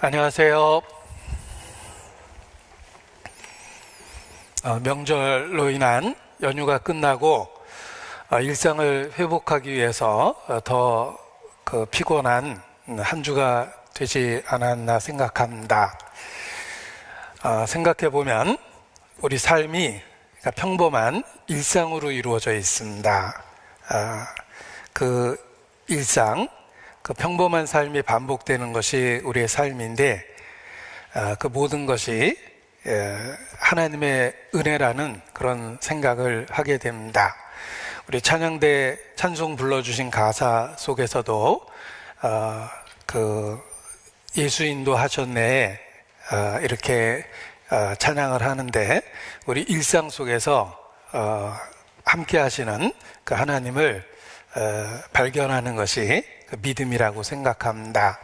안녕하세요. 명절로 인한 연휴가 끝나고 일상을 회복하기 위해서 더 피곤한 한 주가 되지 않았나 생각합니다. 생각해보면 우리 삶이 평범한 일상으로 이루어져 있습니다. 그 일상, 그 평범한 삶이 반복되는 것이 우리의 삶인데 그 모든 것이 하나님의 은혜라는 그런 생각을 하게 됩니다. 우리 찬양대 찬송 불러주신 가사 속에서도 예수 인도하셨네 이렇게 찬양을 하는데 우리 일상 속에서 함께 하시는 그 하나님을 발견하는 것이 믿음이라고 생각합니다.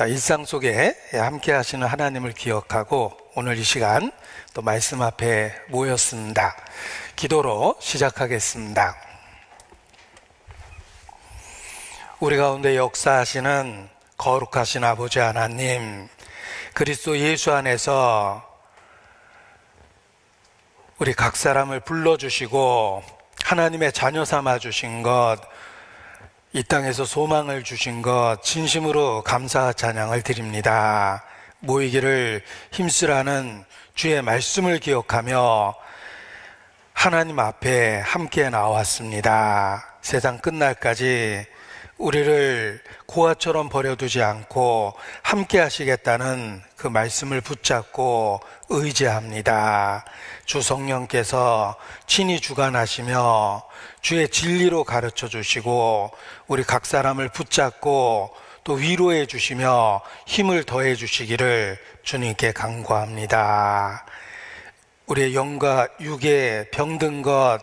일상 속에 함께 하시는 하나님을 기억하고 오늘 이 시간 또 말씀 앞에 모였습니다. 기도로 시작하겠습니다. 우리 가운데 역사하시는 거룩하신 아버지 하나님, 그리스도 예수 안에서 우리 각 사람을 불러주시고 하나님의 자녀 삼아주신 것, 이 땅에서 소망을 주신 것 진심으로 감사 찬양을 드립니다. 모이기를 힘쓰라는 주의 말씀을 기억하며 하나님 앞에 함께 나왔습니다. 세상 끝날까지 우리를 고아처럼 버려두지 않고 함께 하시겠다는 그 말씀을 붙잡고 의지합니다. 주 성령께서 친히 주관하시며 주의 진리로 가르쳐 주시고 우리 각 사람을 붙잡고 또 위로해 주시며 힘을 더해 주시기를 주님께 간구합니다. 우리의 영과 육에 병든 것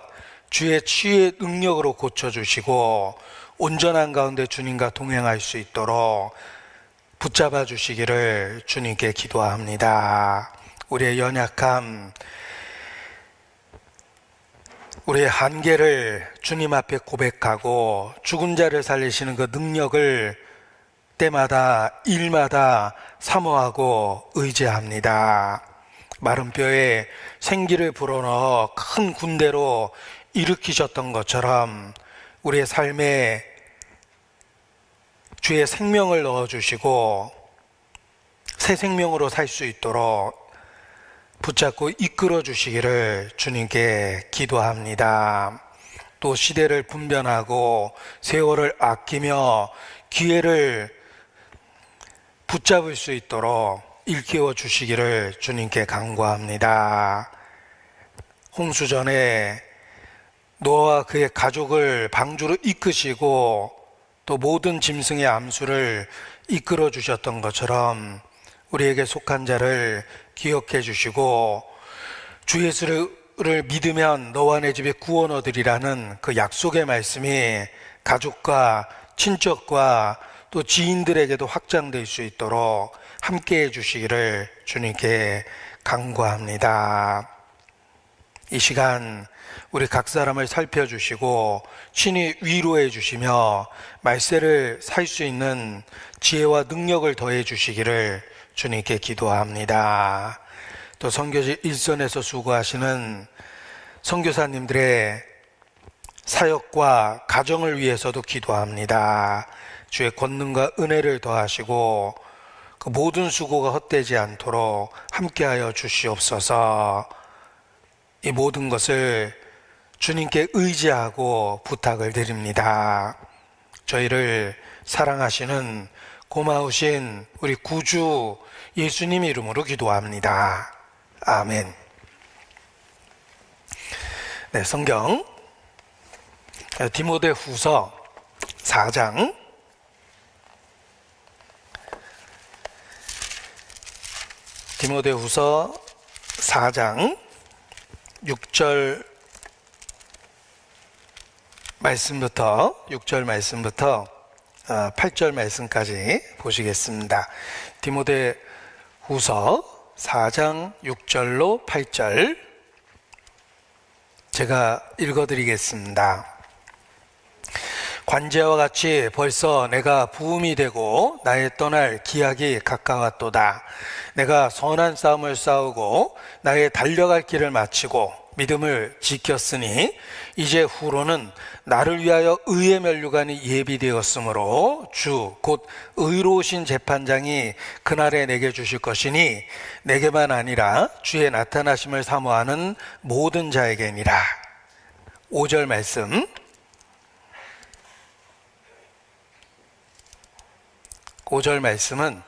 주의 치유의 능력으로 고쳐주시고 온전한 가운데 주님과 동행할 수 있도록 붙잡아 주시기를 주님께 기도합니다. 우리의 연약함, 우리의 한계를 주님 앞에 고백하고 죽은 자를 살리시는 그 능력을 때마다 일마다 사모하고 의지합니다. 마른 뼈에 생기를 불어넣어 큰 군대로 일으키셨던 것처럼 우리의 삶에 주의 생명을 넣어주시고 새 생명으로 살 수 있도록 붙잡고 이끌어 주시기를 주님께 기도합니다. 또 시대를 분별하고 세월을 아끼며 기회를 붙잡을 수 있도록 일깨워 주시기를 주님께 간구합니다. 홍수 전에 노아와 그의 가족을 방주로 이끄시고 또 모든 짐승의 암수를 이끌어 주셨던 것처럼 우리에게 속한 자를 기억해 주시고 주 예수를 믿으면 너와 내 집에 구원 얻으리라는 그 약속의 말씀이 가족과 친척과 또 지인들에게도 확장될 수 있도록 함께해 주시기를 주님께 간구합니다. 이 시간 우리 각 사람을 살펴주시고 친히 위로해 주시며 말세를 살 수 있는 지혜와 능력을 더해 주시기를 주님께 기도합니다. 또 선교지 일선에서 수고하시는 선교사님들의 사역과 가정을 위해서도 기도합니다. 주의 권능과 은혜를 더하시고 그 모든 수고가 헛되지 않도록 함께하여 주시옵소서. 이 모든 것을 주님께 의지하고 부탁을 드립니다. 저희를 사랑하시는 고마우신 우리 구주 예수님 이름으로 기도합니다. 아멘. 네, 성경 디모데후서 4장 디모데후서 4장 6절 말씀부터 8절 말씀까지 보시겠습니다. 디모데후서 4장 6절로 8절 제가 읽어드리겠습니다. 관제와 같이 벌써 내가 부음이 되고 나의 떠날 기약이 가까웠도다. 내가 선한 싸움을 싸우고 나의 달려갈 길을 마치고 믿음을 지켰으니 이제 후로는 나를 위하여 의의 면류관이 예비되었으므로 주 곧 의로우신 재판장이 그날에 내게 주실 것이니 내게만 아니라 주의 나타나심을 사모하는 모든 자에게니라. 5절 말씀 5절 말씀은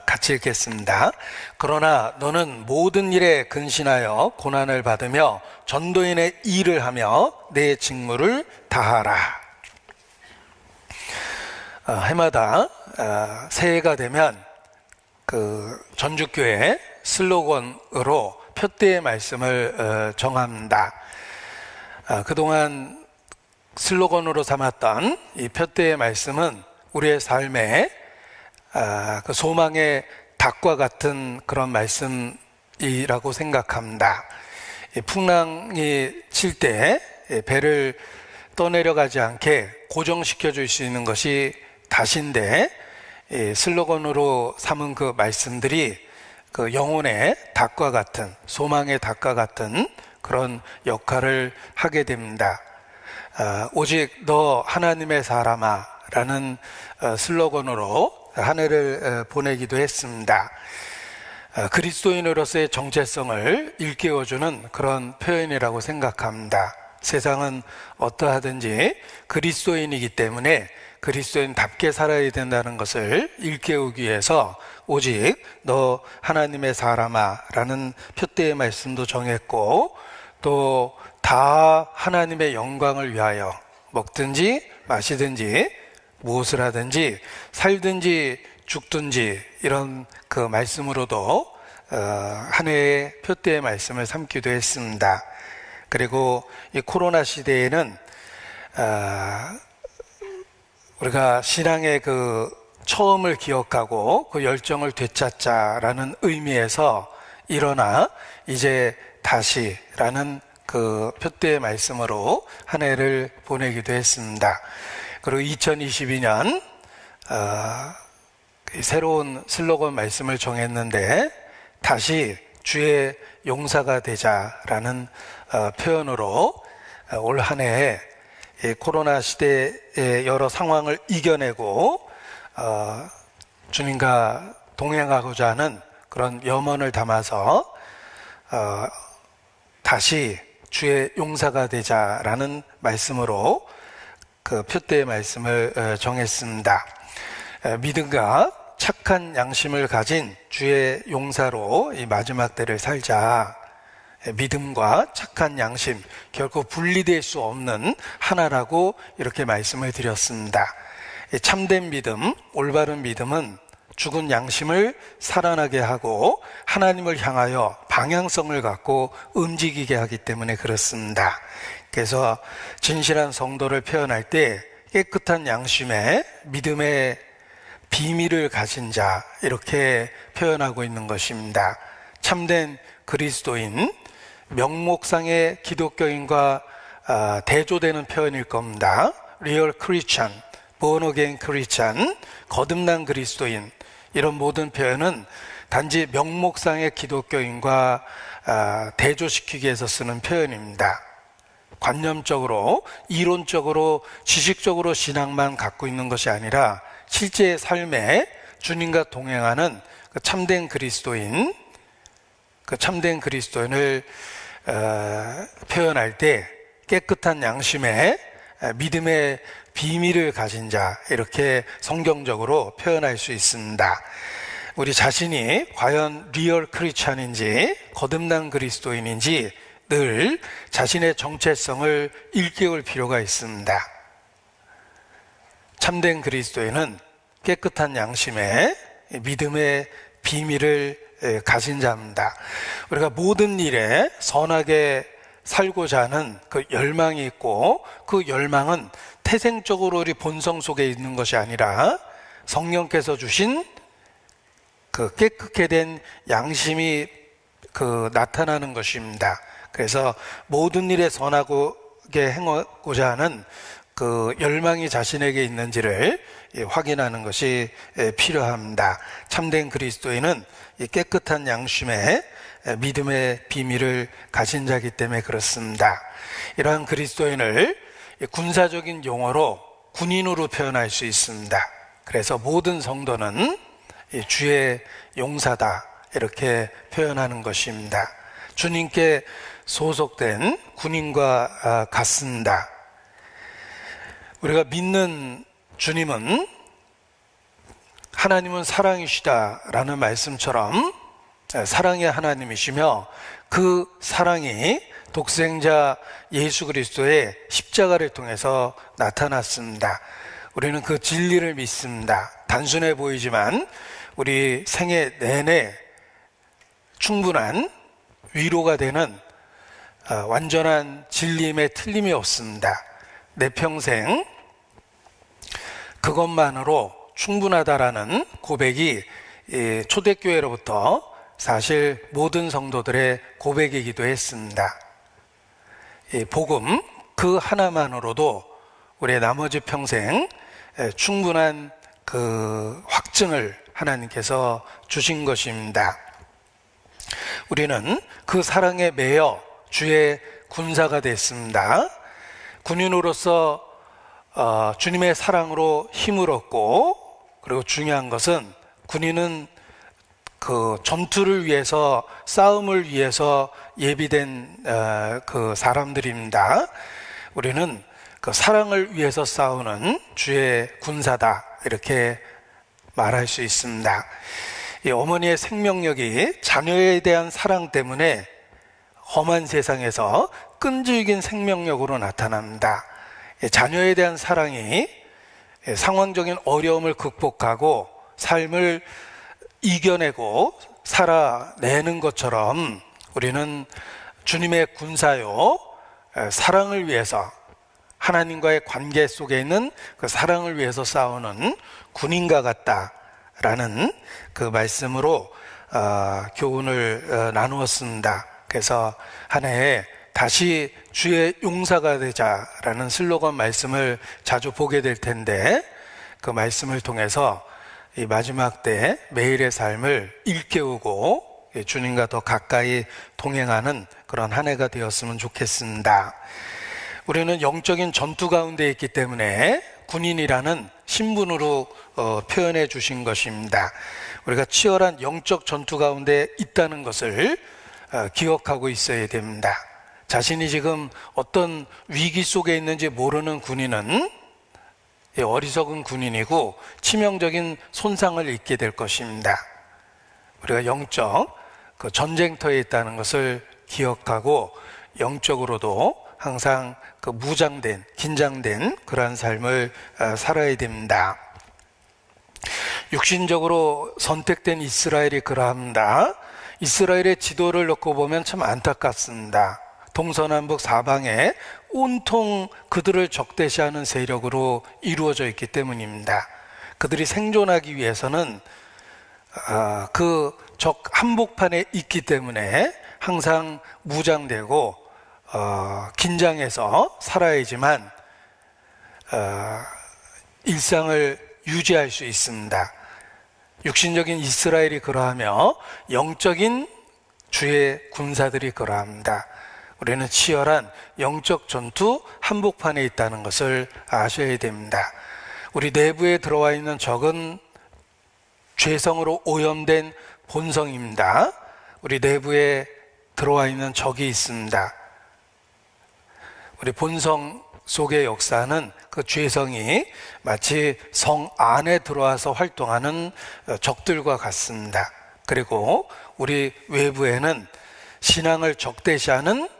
같이 읽겠습니다. 그러나 너는 모든 일에 근신하여 고난을 받으며 전도인의 일을 하며 내 직무를 다하라. 해마다 새해가 되면 그 전주교회 슬로건으로 표대의 말씀을 정합니다. 그동안 슬로건으로 삼았던 이 표대의 말씀은 우리의 삶에 그 소망의 닭과 같은 그런 말씀이라고 생각합니다. 풍랑이 칠 때 배를 떠내려가지 않게 고정시켜 줄 수 있는 것이 닷인데 슬로건으로 삼은 그 말씀들이 그 영혼의 닭과 같은, 소망의 닭과 같은 그런 역할을 하게 됩니다. 오직 너 하나님의 사람아 라는 슬로건으로 한 해를 보내기도 했습니다. 그리스도인으로서의 정체성을 일깨워주는 그런 표현이라고 생각합니다. 세상은 어떠하든지 그리스도인이기 때문에 그리스도인답게 살아야 된다는 것을 일깨우기 위해서 오직 너 하나님의 사람아 라는 표대의 말씀도 정했고 또 다 하나님의 영광을 위하여 먹든지 마시든지 무엇을 하든지 살든지 죽든지 이런 그 말씀으로도 한 해의 표대의 말씀을 삼기도 했습니다. 그리고 이 코로나 시대에는 우리가 신앙의 그 처음을 기억하고 그 열정을 되찾자라는 의미에서 일어나 이제 다시라는 그 표대의 말씀으로 한 해를 보내기도 했습니다. 그리고 2022년 새로운 슬로건 말씀을 정했는데 다시 주의 용사가 되자라는 표현으로 올 한 해 코로나 시대의 여러 상황을 이겨내고 주님과 동행하고자 하는 그런 염원을 담아서 다시 주의 용사가 되자라는 말씀으로 그 표대의 말씀을 정했습니다. 믿음과 착한 양심을 가진 주의 용사로 이 마지막 때를 살자. 믿음과 착한 양심 결코 분리될 수 없는 하나라고 이렇게 말씀을 드렸습니다. 참된 믿음, 올바른 믿음은 죽은 양심을 살아나게 하고 하나님을 향하여 방향성을 갖고 움직이게 하기 때문에 그렇습니다. 그래서 진실한 성도를 표현할 때 깨끗한 양심에 믿음의 비밀을 가진 자 이렇게 표현하고 있는 것입니다. 참된 그리스도인, 명목상의 기독교인과 대조되는 표현일 겁니다. Real Christian, Born Again Christian, 거듭난 그리스도인 이런 모든 표현은 단지 명목상의 기독교인과 대조시키기 위해서 쓰는 표현입니다. 관념적으로, 이론적으로, 지식적으로 신앙만 갖고 있는 것이 아니라 실제 삶에 주님과 동행하는 그 참된 그리스도인, 그 참된 그리스도인을 표현할 때 깨끗한 양심에 믿음의 비밀을 가진 자 이렇게 성경적으로 표현할 수 있습니다. 우리 자신이 과연 리얼 크리스찬인지 거듭난 그리스도인인지 늘 자신의 정체성을 일깨울 필요가 있습니다. 참된 그리스도인은 깨끗한 양심에 믿음의 비밀을 가진 자입니다. 우리가 모든 일에 선하게 살고자 하는 그 열망이 있고 그 열망은 태생적으로 우리 본성 속에 있는 것이 아니라 성령께서 주신 그 깨끗게 된 양심이 그 나타나는 것입니다. 그래서 모든 일에 선하게 행하고자 하는 그 열망이 자신에게 있는지를 확인하는 것이 필요합니다. 참된 그리스도인은 이 깨끗한 양심에 믿음의 비밀을 가진 자이기 때문에 그렇습니다. 이러한 그리스도인을 군사적인 용어로 군인으로 표현할 수 있습니다. 그래서 모든 성도는 주의 용사다 이렇게 표현하는 것입니다. 주님께 소속된 군인과 같습니다. 우리가 믿는 주님은 하나님은 사랑이시다라는 말씀처럼 사랑의 하나님이시며 그 사랑이 독생자 예수 그리스도의 십자가를 통해서 나타났습니다. 우리는 그 진리를 믿습니다. 단순해 보이지만 우리 생애 내내 충분한 위로가 되는 완전한 진리임에 틀림이 없습니다. 내 평생 그것만으로 충분하다라는 고백이 초대교회로부터 사실 모든 성도들의 고백이기도 했습니다. 복음 그 하나만으로도 우리의 나머지 평생 충분한 그 확증을 하나님께서 주신 것입니다. 우리는 그 사랑에 매여 주의 군사가 됐습니다. 군인으로서 주님의 사랑으로 힘을 얻고, 그리고 중요한 것은 군인은 그 전투를 위해서, 싸움을 위해서 예비된 그 사람들입니다. 우리는 그 사랑을 위해서 싸우는 주의 군사다 이렇게 말할 수 있습니다. 이 어머니의 생명력이 자녀에 대한 사랑 때문에 험한 세상에서 끈질긴 생명력으로 나타납니다. 자녀에 대한 사랑이 상황적인 어려움을 극복하고 삶을 이겨내고 살아내는 것처럼 우리는 주님의 군사요, 사랑을 위해서, 하나님과의 관계 속에 있는 그 사랑을 위해서 싸우는 군인과 같다라는 그 말씀으로 교훈을 나누었습니다. 그래서 한 해에 다시 주의 용사가 되자라는 슬로건 말씀을 자주 보게 될 텐데, 그 말씀을 통해서 이 마지막 때 매일의 삶을 일깨우고 주님과 더 가까이 동행하는 그런 한 해가 되었으면 좋겠습니다. 우리는 영적인 전투 가운데 있기 때문에 군인이라는 신분으로 표현해 주신 것입니다. 우리가 치열한 영적 전투 가운데 있다는 것을 기억하고 있어야 됩니다. 자신이 지금 어떤 위기 속에 있는지 모르는 군인은 어리석은 군인이고 치명적인 손상을 입게 될 것입니다. 우리가 영적 그 전쟁터에 있다는 것을 기억하고 영적으로도 항상 그 무장된, 긴장된 그러한 삶을 살아야 됩니다. 육신적으로 선택된 이스라엘이 그러합니다. 이스라엘의 지도를 놓고 보면 참 안타깝습니다. 동서남북 사방에 온통 그들을 적대시하는 세력으로 이루어져 있기 때문입니다. 그들이 생존하기 위해서는 그 적 한복판에 있기 때문에 항상 무장되고 긴장해서 살아야지만 일상을 유지할 수 있습니다. 육신적인 이스라엘이 그러하며 영적인 주의 군사들이 그러합니다. 우리는 치열한 영적 전투 한복판에 있다는 것을 아셔야 됩니다. 우리 내부에 들어와 있는 적은 죄성으로 오염된 본성입니다. 우리 내부에 들어와 있는 적이 있습니다. 우리 본성 속의 역사는 그 죄성이 마치 성 안에 들어와서 활동하는 적들과 같습니다. 그리고 우리 외부에는 신앙을 적대시하는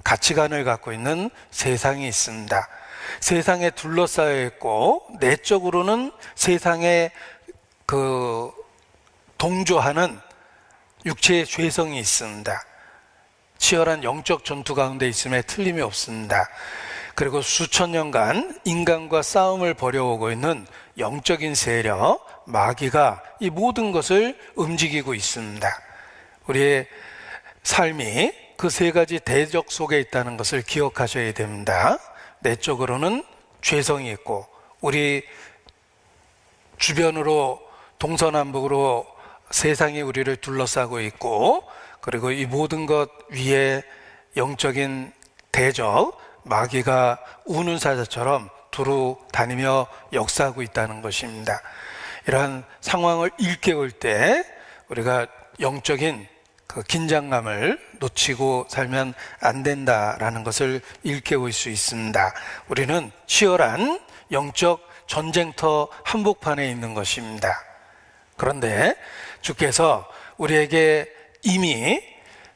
가치관을 갖고 있는 세상이 있습니다. 세상에 둘러싸여 있고 내적으로는 세상에 그 동조하는 육체의 죄성이 있습니다. 치열한 영적 전투 가운데 있음에 틀림이 없습니다. 그리고 수천 년간 인간과 싸움을 벌여오고 있는 영적인 세력, 마귀가 이 모든 것을 움직이고 있습니다. 우리의 삶이 그 세 가지 대적 속에 있다는 것을 기억하셔야 됩니다. 내적으로는 죄성이 있고 우리 주변으로 동서남북으로 세상이 우리를 둘러싸고 있고 그리고 이 모든 것 위에 영적인 대적 마귀가 우는 사자처럼 두루 다니며 역사하고 있다는 것입니다. 이러한 상황을 일깨울 때 우리가 영적인 그 긴장감을 놓치고 살면 안 된다라는 것을 일깨울 수 있습니다. 우리는 치열한 영적 전쟁터 한복판에 있는 것입니다. 그런데 주께서 우리에게 이미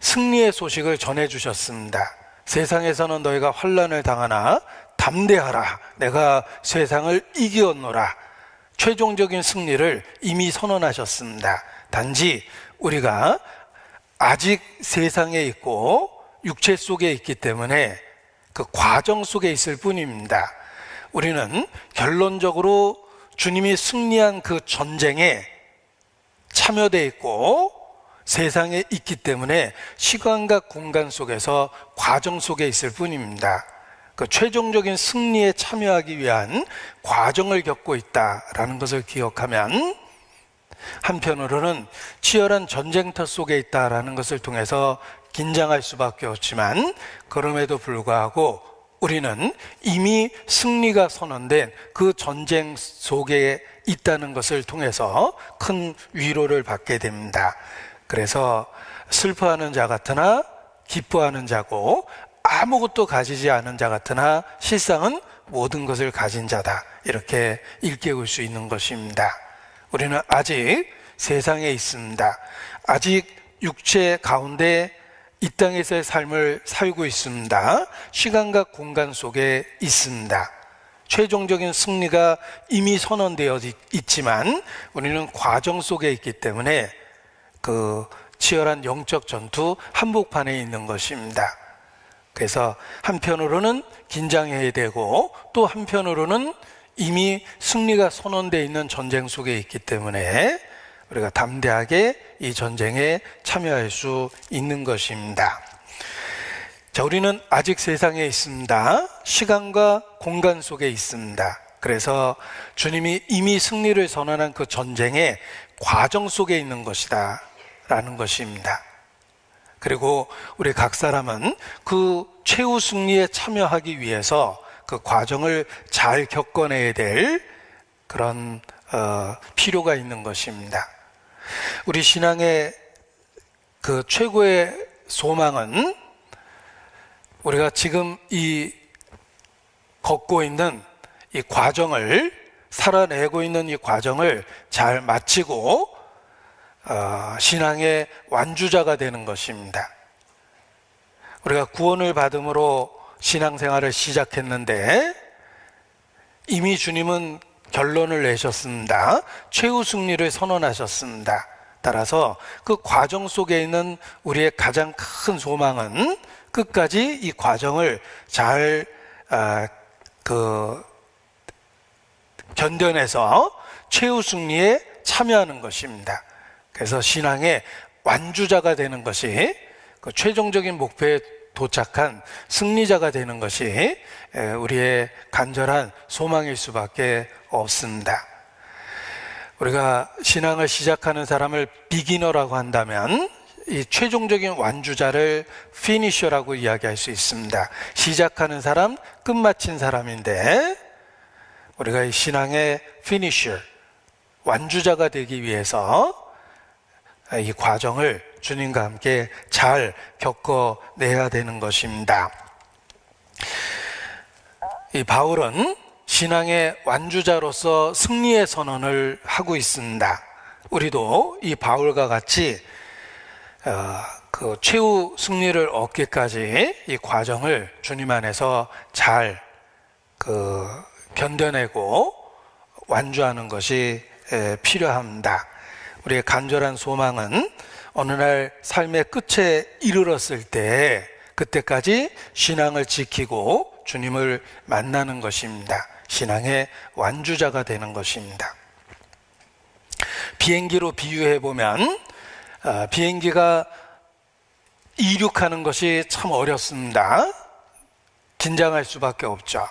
승리의 소식을 전해주셨습니다. 세상에서는 너희가 환난을 당하나 담대하라. 내가 세상을 이기었노라. 최종적인 승리를 이미 선언하셨습니다. 단지 우리가 아직 세상에 있고 육체 속에 있기 때문에 그 과정 속에 있을 뿐입니다. 우리는 결론적으로 주님이 승리한 그 전쟁에 참여되어 있고 세상에 있기 때문에 시간과 공간 속에서 과정 속에 있을 뿐입니다. 그 최종적인 승리에 참여하기 위한 과정을 겪고 있다라는 것을 기억하면 한편으로는 치열한 전쟁터 속에 있다라는 것을 통해서 긴장할 수밖에 없지만 그럼에도 불구하고 우리는 이미 승리가 선언된 그 전쟁 속에 있다는 것을 통해서 큰 위로를 받게 됩니다. 그래서 슬퍼하는 자 같으나 기뻐하는 자고 아무것도 가지지 않은 자 같으나 실상은 모든 것을 가진 자다. 이렇게 일깨울 수 있는 것입니다. 우리는 아직 세상에 있습니다. 아직 육체 가운데 이 땅에서의 삶을 살고 있습니다. 시간과 공간 속에 있습니다. 최종적인 승리가 이미 선언되어 있지만 우리는 과정 속에 있기 때문에 그 치열한 영적 전투 한복판에 있는 것입니다. 그래서 한편으로는 긴장해야 되고 또 한편으로는 이미 승리가 선언되어 있는 전쟁 속에 있기 때문에 우리가 담대하게 이 전쟁에 참여할 수 있는 것입니다. 자, 우리는 아직 세상에 있습니다. 시간과 공간 속에 있습니다. 그래서 주님이 이미 승리를 선언한 그 전쟁의 과정 속에 있는 것이다 라는 것입니다. 그리고 우리 각 사람은 그 최후 승리에 참여하기 위해서 그 과정을 잘 겪어내야 될 그런 필요가 있는 것입니다. 우리 신앙의 그 최고의 소망은 우리가 지금 이 걷고 있는 이 과정을 살아내고 있는 이 과정을 잘 마치고 신앙의 완주자가 되는 것입니다. 우리가 구원을 받음으로 신앙생활을 시작했는데 이미 주님은 결론을 내셨습니다. 최후 승리를 선언하셨습니다. 따라서 그 과정 속에 있는 우리의 가장 큰 소망은 끝까지 이 과정을 잘 견뎌내서 최후 승리에 참여하는 것입니다. 그래서 신앙의 완주자가 되는 것이 그 최종적인 목표에 도착한 승리자가 되는 것이 우리의 간절한 소망일 수밖에 없습니다. 우리가 신앙을 시작하는 사람을 비기너라고 한다면 이 최종적인 완주자를 피니셔라고 이야기할 수 있습니다. 시작하는 사람, 끝마친 사람인데 우리가 이 신앙의 피니셔, 완주자가 되기 위해서 이 과정을 주님과 함께 잘 겪어내야 되는 것입니다. 이 바울은 신앙의 완주자로서 승리의 선언을 하고 있습니다. 우리도 이 바울과 같이 그 최후 승리를 얻기까지 이 과정을 주님 안에서 잘 견뎌내고 완주하는 것이 필요합니다. 우리의 간절한 소망은 어느 날 삶의 끝에 이르렀을 때 그때까지 신앙을 지키고 주님을 만나는 것입니다. 신앙의 완주자가 되는 것입니다. 비행기로 비유해 보면 비행기가 이륙하는 것이 참 어렵습니다. 긴장할 수밖에 없죠.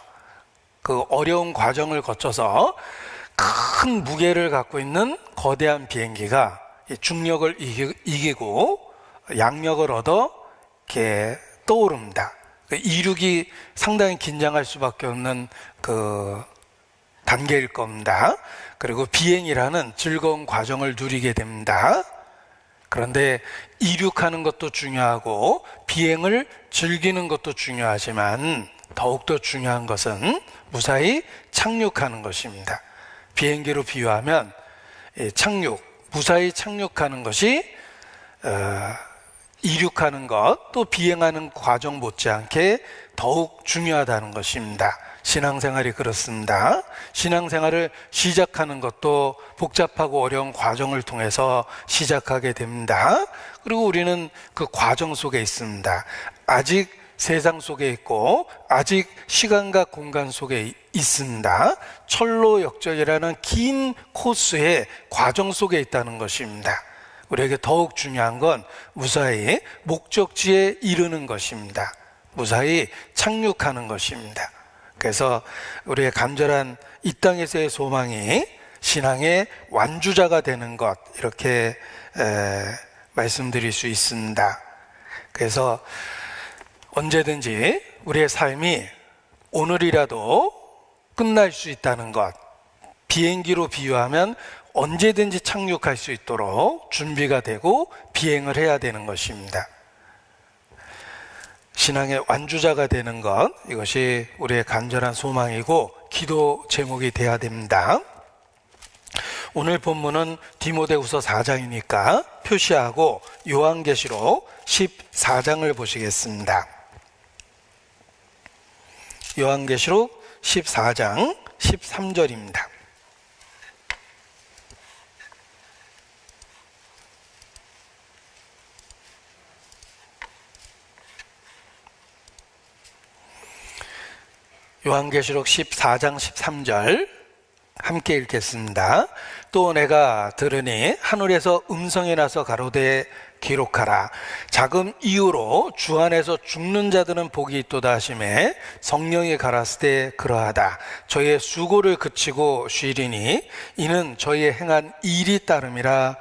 그 어려운 과정을 거쳐서 큰 무게를 갖고 있는 거대한 비행기가 중력을 이기고 양력을 얻어 이렇게 떠오릅니다. 이륙이 상당히 긴장할 수밖에 없는 그 단계일 겁니다. 그리고 비행이라는 즐거운 과정을 누리게 됩니다. 그런데 이륙하는 것도 중요하고 비행을 즐기는 것도 중요하지만 더욱더 중요한 것은 무사히 착륙하는 것입니다. 비행기로 비유하면 무사히 착륙하는 것이 이륙하는 것, 또 비행하는 과정 못지않게 더욱 중요하다는 것입니다. 신앙생활이 그렇습니다. 신앙생활을 시작하는 것도 복잡하고 어려운 과정을 통해서 시작하게 됩니다. 그리고 우리는 그 과정 속에 있습니다. 아직 세상 속에 있고 아직 시간과 공간 속에 있습니다. 철로 역적이라는 긴 코스의 과정 속에 있다는 것입니다. 우리에게 더욱 중요한 건 무사히 목적지에 이르는 것입니다. 무사히 착륙하는 것입니다. 그래서 우리의 간절한 이 땅에서의 소망이 신앙의 완주자가 되는 것, 이렇게 말씀드릴 수 있습니다. 그래서 언제든지 우리의 삶이 오늘이라도 끝날 수 있다는 것, 비행기로 비유하면 언제든지 착륙할 수 있도록 준비가 되고 비행을 해야 되는 것입니다. 신앙의 완주자가 되는 것, 이것이 우리의 간절한 소망이고 기도 제목이 되어야 됩니다. 오늘 본문은 디모데후서 4장이니까 표시하고 요한계시록 14장을 보시겠습니다. 요한계시록 14장 13절입니다. 요한계시록 14장 13절 함께 읽겠습니다. 또 내가 들으니 하늘에서 음성이 나서 가로되 기록하라. 자금 이후로 주 안에서 죽는 자들은 복이 있도다 하시매 성령이 가라사대 그러하다. 저희의 수고를 그치고 쉬리니 이는 저희의 행한 일이 따름이라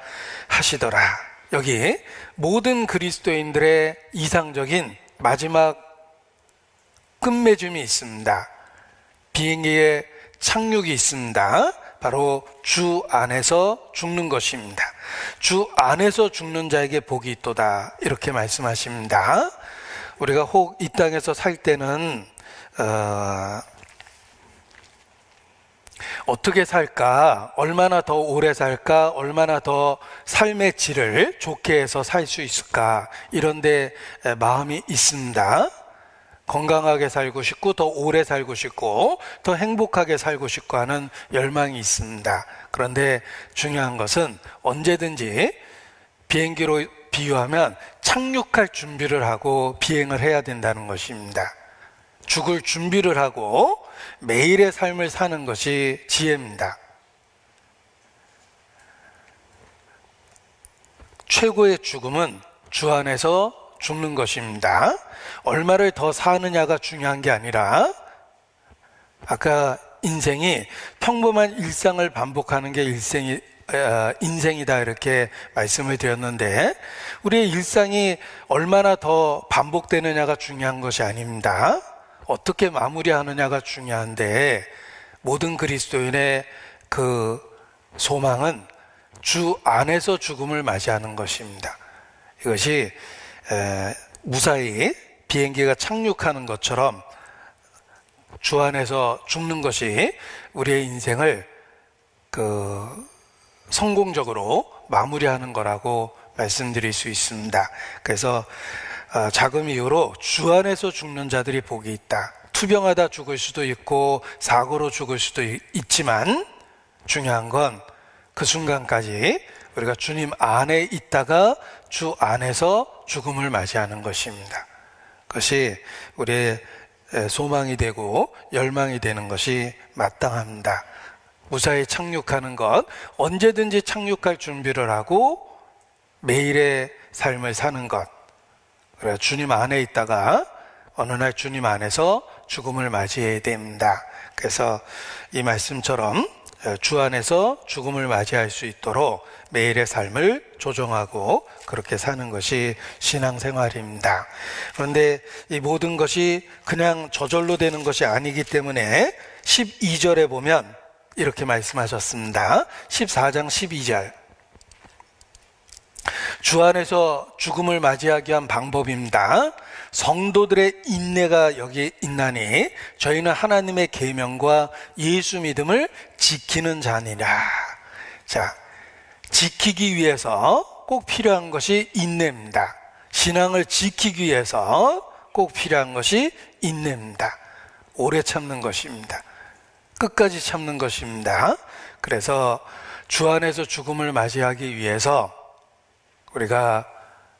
하시더라. 여기 모든 그리스도인들의 이상적인 마지막 끝맺음이 있습니다. 비행기에 착륙이 있습니다. 바로 주 안에서 죽는 것입니다. 주 안에서 죽는 자에게 복이 있도다, 이렇게 말씀하십니다. 우리가 혹 이 땅에서 살 때는 어떻게 살까, 얼마나 더 오래 살까, 얼마나 더 삶의 질을 좋게 해서 살 수 있을까, 이런 데 마음이 있습니다. 건강하게 살고 싶고 더 오래 살고 싶고 더 행복하게 살고 싶고 하는 열망이 있습니다. 그런데 중요한 것은 언제든지 비행기로 비유하면 착륙할 준비를 하고 비행을 해야 된다는 것입니다. 죽을 준비를 하고 매일의 삶을 사는 것이 지혜입니다. 최고의 죽음은 주 안에서 죽는 것입니다. 얼마를 더 사느냐가 중요한 게 아니라, 아까 인생이 평범한 일상을 반복하는 게 인생이다, 이렇게 말씀을 드렸는데, 우리의 일상이 얼마나 더 반복되느냐가 중요한 것이 아닙니다. 어떻게 마무리하느냐가 중요한데, 모든 그리스도인의 그 소망은 주 안에서 죽음을 맞이하는 것입니다. 이것이 무사히 비행기가 착륙하는 것처럼 주 안에서 죽는 것이 우리의 인생을 성공적으로 마무리하는 거라고 말씀드릴 수 있습니다. 그래서 자금 이후로 주 안에서 죽는 자들이 복이 있다. 투병하다 죽을 수도 있고 사고로 죽을 수도 있지만 중요한 건 그 순간까지 우리가 주님 안에 있다가 주 안에서 죽음을 맞이하는 것입니다. 그것이 우리의 소망이 되고 열망이 되는 것이 마땅합니다. 무사히 착륙하는 것, 언제든지 착륙할 준비를 하고 매일의 삶을 사는 것, 그래서 주님 안에 있다가 어느 날 주님 안에서 죽음을 맞이해야 됩니다. 그래서 이 말씀처럼 주 안에서 죽음을 맞이할 수 있도록 매일의 삶을 조정하고 그렇게 사는 것이 신앙생활입니다. 그런데 이 모든 것이 그냥 저절로 되는 것이 아니기 때문에 12절에 보면 이렇게 말씀하셨습니다. 14장 12절. 주 안에서 죽음을 맞이하기 위한 방법입니다. 성도들의 인내가 여기 있나니 저희는 하나님의 계명과 예수 믿음을 지키는 자니라. 자, 지키기 위해서 꼭 필요한 것이 인내입니다. 신앙을 지키기 위해서 꼭 필요한 것이 인내입니다. 오래 참는 것입니다. 끝까지 참는 것입니다. 그래서 주 안에서 죽음을 맞이하기 위해서 우리가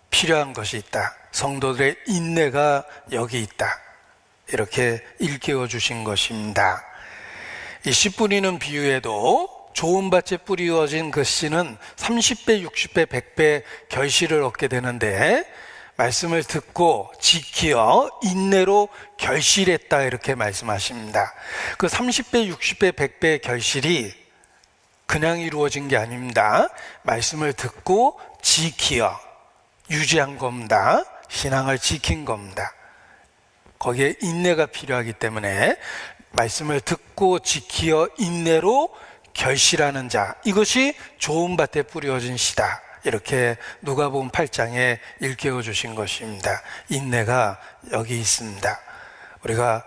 필요한 것이 있다. 성도들의 인내가 여기 있다. 이렇게 일깨워 주신 것입니다. 이 씨 뿌리는 비유에도 좋은 밭에 뿌리어진 그 씨는 30배, 60배, 100배 결실을 얻게 되는데 말씀을 듣고 지키어 인내로 결실했다 이렇게 말씀하십니다. 그 30배, 60배, 100배의 결실이 그냥 이루어진 게 아닙니다. 말씀을 듣고 지키어 유지한 겁니다. 신앙을 지킨 겁니다. 거기에 인내가 필요하기 때문에 말씀을 듣고 지키어 인내로 결실하는 자, 이것이 좋은 밭에 뿌려진 씨다. 이렇게 누가복음 8장에 일깨워 주신 것입니다. 인내가 여기 있습니다. 우리가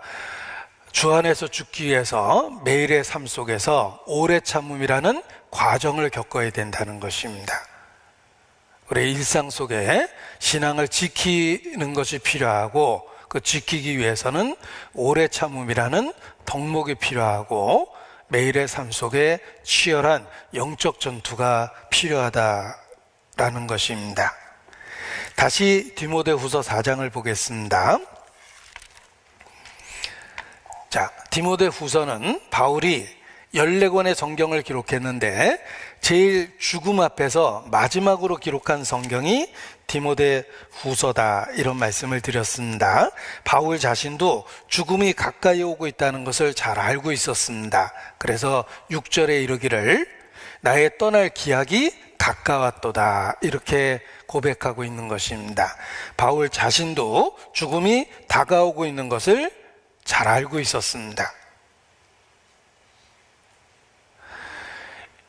주 안에서 죽기 위해서 매일의 삶 속에서 오래 참음이라는 과정을 겪어야 된다는 것입니다. 우리의 일상 속에 신앙을 지키는 것이 필요하고 그 지키기 위해서는 오래 참음이라는 덕목이 필요하고 매일의 삶 속에 치열한 영적 전투가 필요하다라는 것입니다. 다시 디모데후서 4장을 보겠습니다. 자, 디모데후서는 바울이 14권의 성경을 기록했는데 제일 죽음 앞에서 마지막으로 기록한 성경이 디모데후서다 이런 말씀을 드렸습니다. 바울 자신도 죽음이 가까이 오고 있다는 것을 잘 알고 있었습니다. 그래서 6절에 이르기를 나의 떠날 기약이 가까웠도다 이렇게 고백하고 있는 것입니다. 바울 자신도 죽음이 다가오고 있는 것을 잘 알고 있었습니다.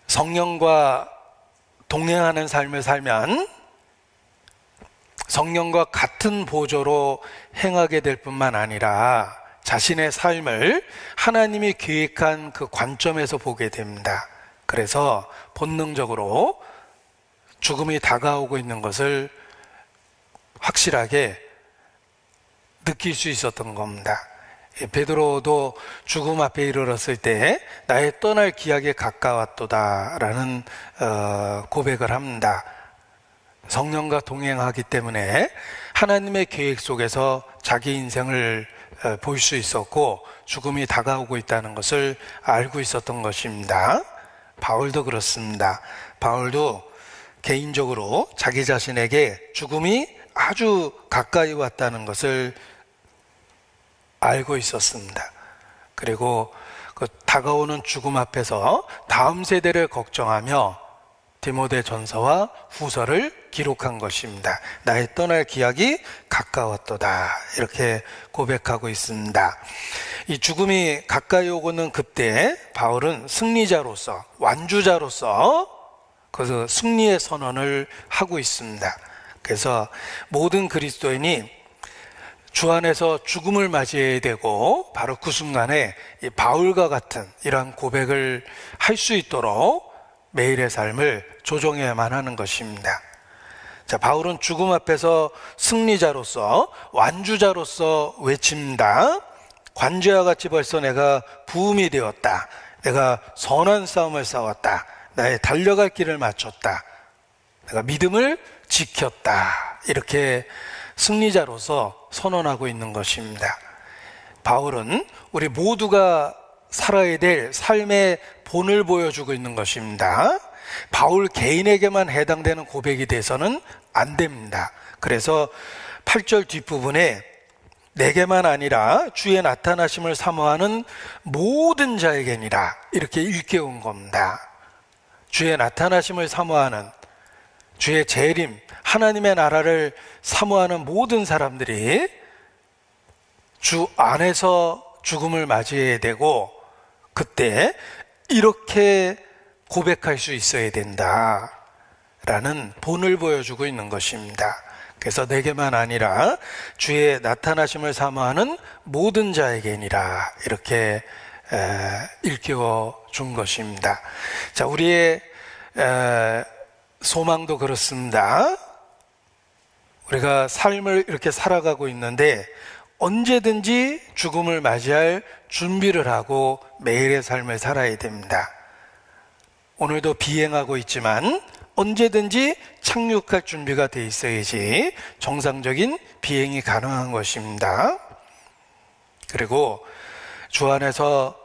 성령과 동행하는 삶을 살면 성령과 같은 보조로 행하게 될 뿐만 아니라 자신의 삶을 하나님이 계획한 그 관점에서 보게 됩니다. 그래서 본능적으로 죽음이 다가오고 있는 것을 확실하게 느낄 수 있었던 겁니다. 베드로도 죽음 앞에 이르렀을 때 나의 떠날 기약에 가까웠도다라는 고백을 합니다. 성령과 동행하기 때문에 하나님의 계획 속에서 자기 인생을 볼 수 있었고 죽음이 다가오고 있다는 것을 알고 있었던 것입니다. 바울도 그렇습니다. 바울도 개인적으로 자기 자신에게 죽음이 아주 가까이 왔다는 것을 알고 있었습니다. 그리고 그 다가오는 죽음 앞에서 다음 세대를 걱정하며 디모데 전서와 후서를 기록한 것입니다. 나의 떠날 기약이 가까웠도다 이렇게 고백하고 있습니다. 이 죽음이 가까이 오고는 그때 바울은 승리자로서 완주자로서 그 승리의 선언을 하고 있습니다. 그래서 모든 그리스도인이 주 안에서 죽음을 맞이해야 되고 바로 그 순간에 이 바울과 같은 이러한 고백을 할 수 있도록 매일의 삶을 조정해야만 하는 것입니다. 자, 바울은 죽음 앞에서 승리자로서 완주자로서 외칩니다. 관제와 같이 벌써 내가 부음이 되었다. 내가 선한 싸움을 싸웠다. 나의 달려갈 길을 마쳤다. 내가 믿음을 지켰다. 이렇게 승리자로서 선언하고 있는 것입니다. 바울은 우리 모두가 살아야 될 삶의 본을 보여주고 있는 것입니다. 바울 개인에게만 해당되는 고백이 돼서는 안 됩니다. 그래서 8절 뒷부분에 내게만 아니라 주의 나타나심을 사모하는 모든 자에게니라. 이렇게 일깨운 겁니다. 주의 나타나심을 사모하는, 주의 재림, 하나님의 나라를 사모하는 모든 사람들이 주 안에서 죽음을 맞이해야 되고, 그때 이렇게 고백할 수 있어야 된다라는 본을 보여주고 있는 것입니다. 그래서 내게만 아니라 주의 나타나심을 사모하는 모든 자에게니라, 이렇게 일깨워 준 것입니다. 자, 우리의 소망도 그렇습니다. 우리가 삶을 이렇게 살아가고 있는데 언제든지 죽음을 맞이할 준비를 하고 매일의 삶을 살아야 됩니다. 오늘도 비행하고 있지만 언제든지 착륙할 준비가 돼 있어야지 정상적인 비행이 가능한 것입니다. 그리고 주 안에서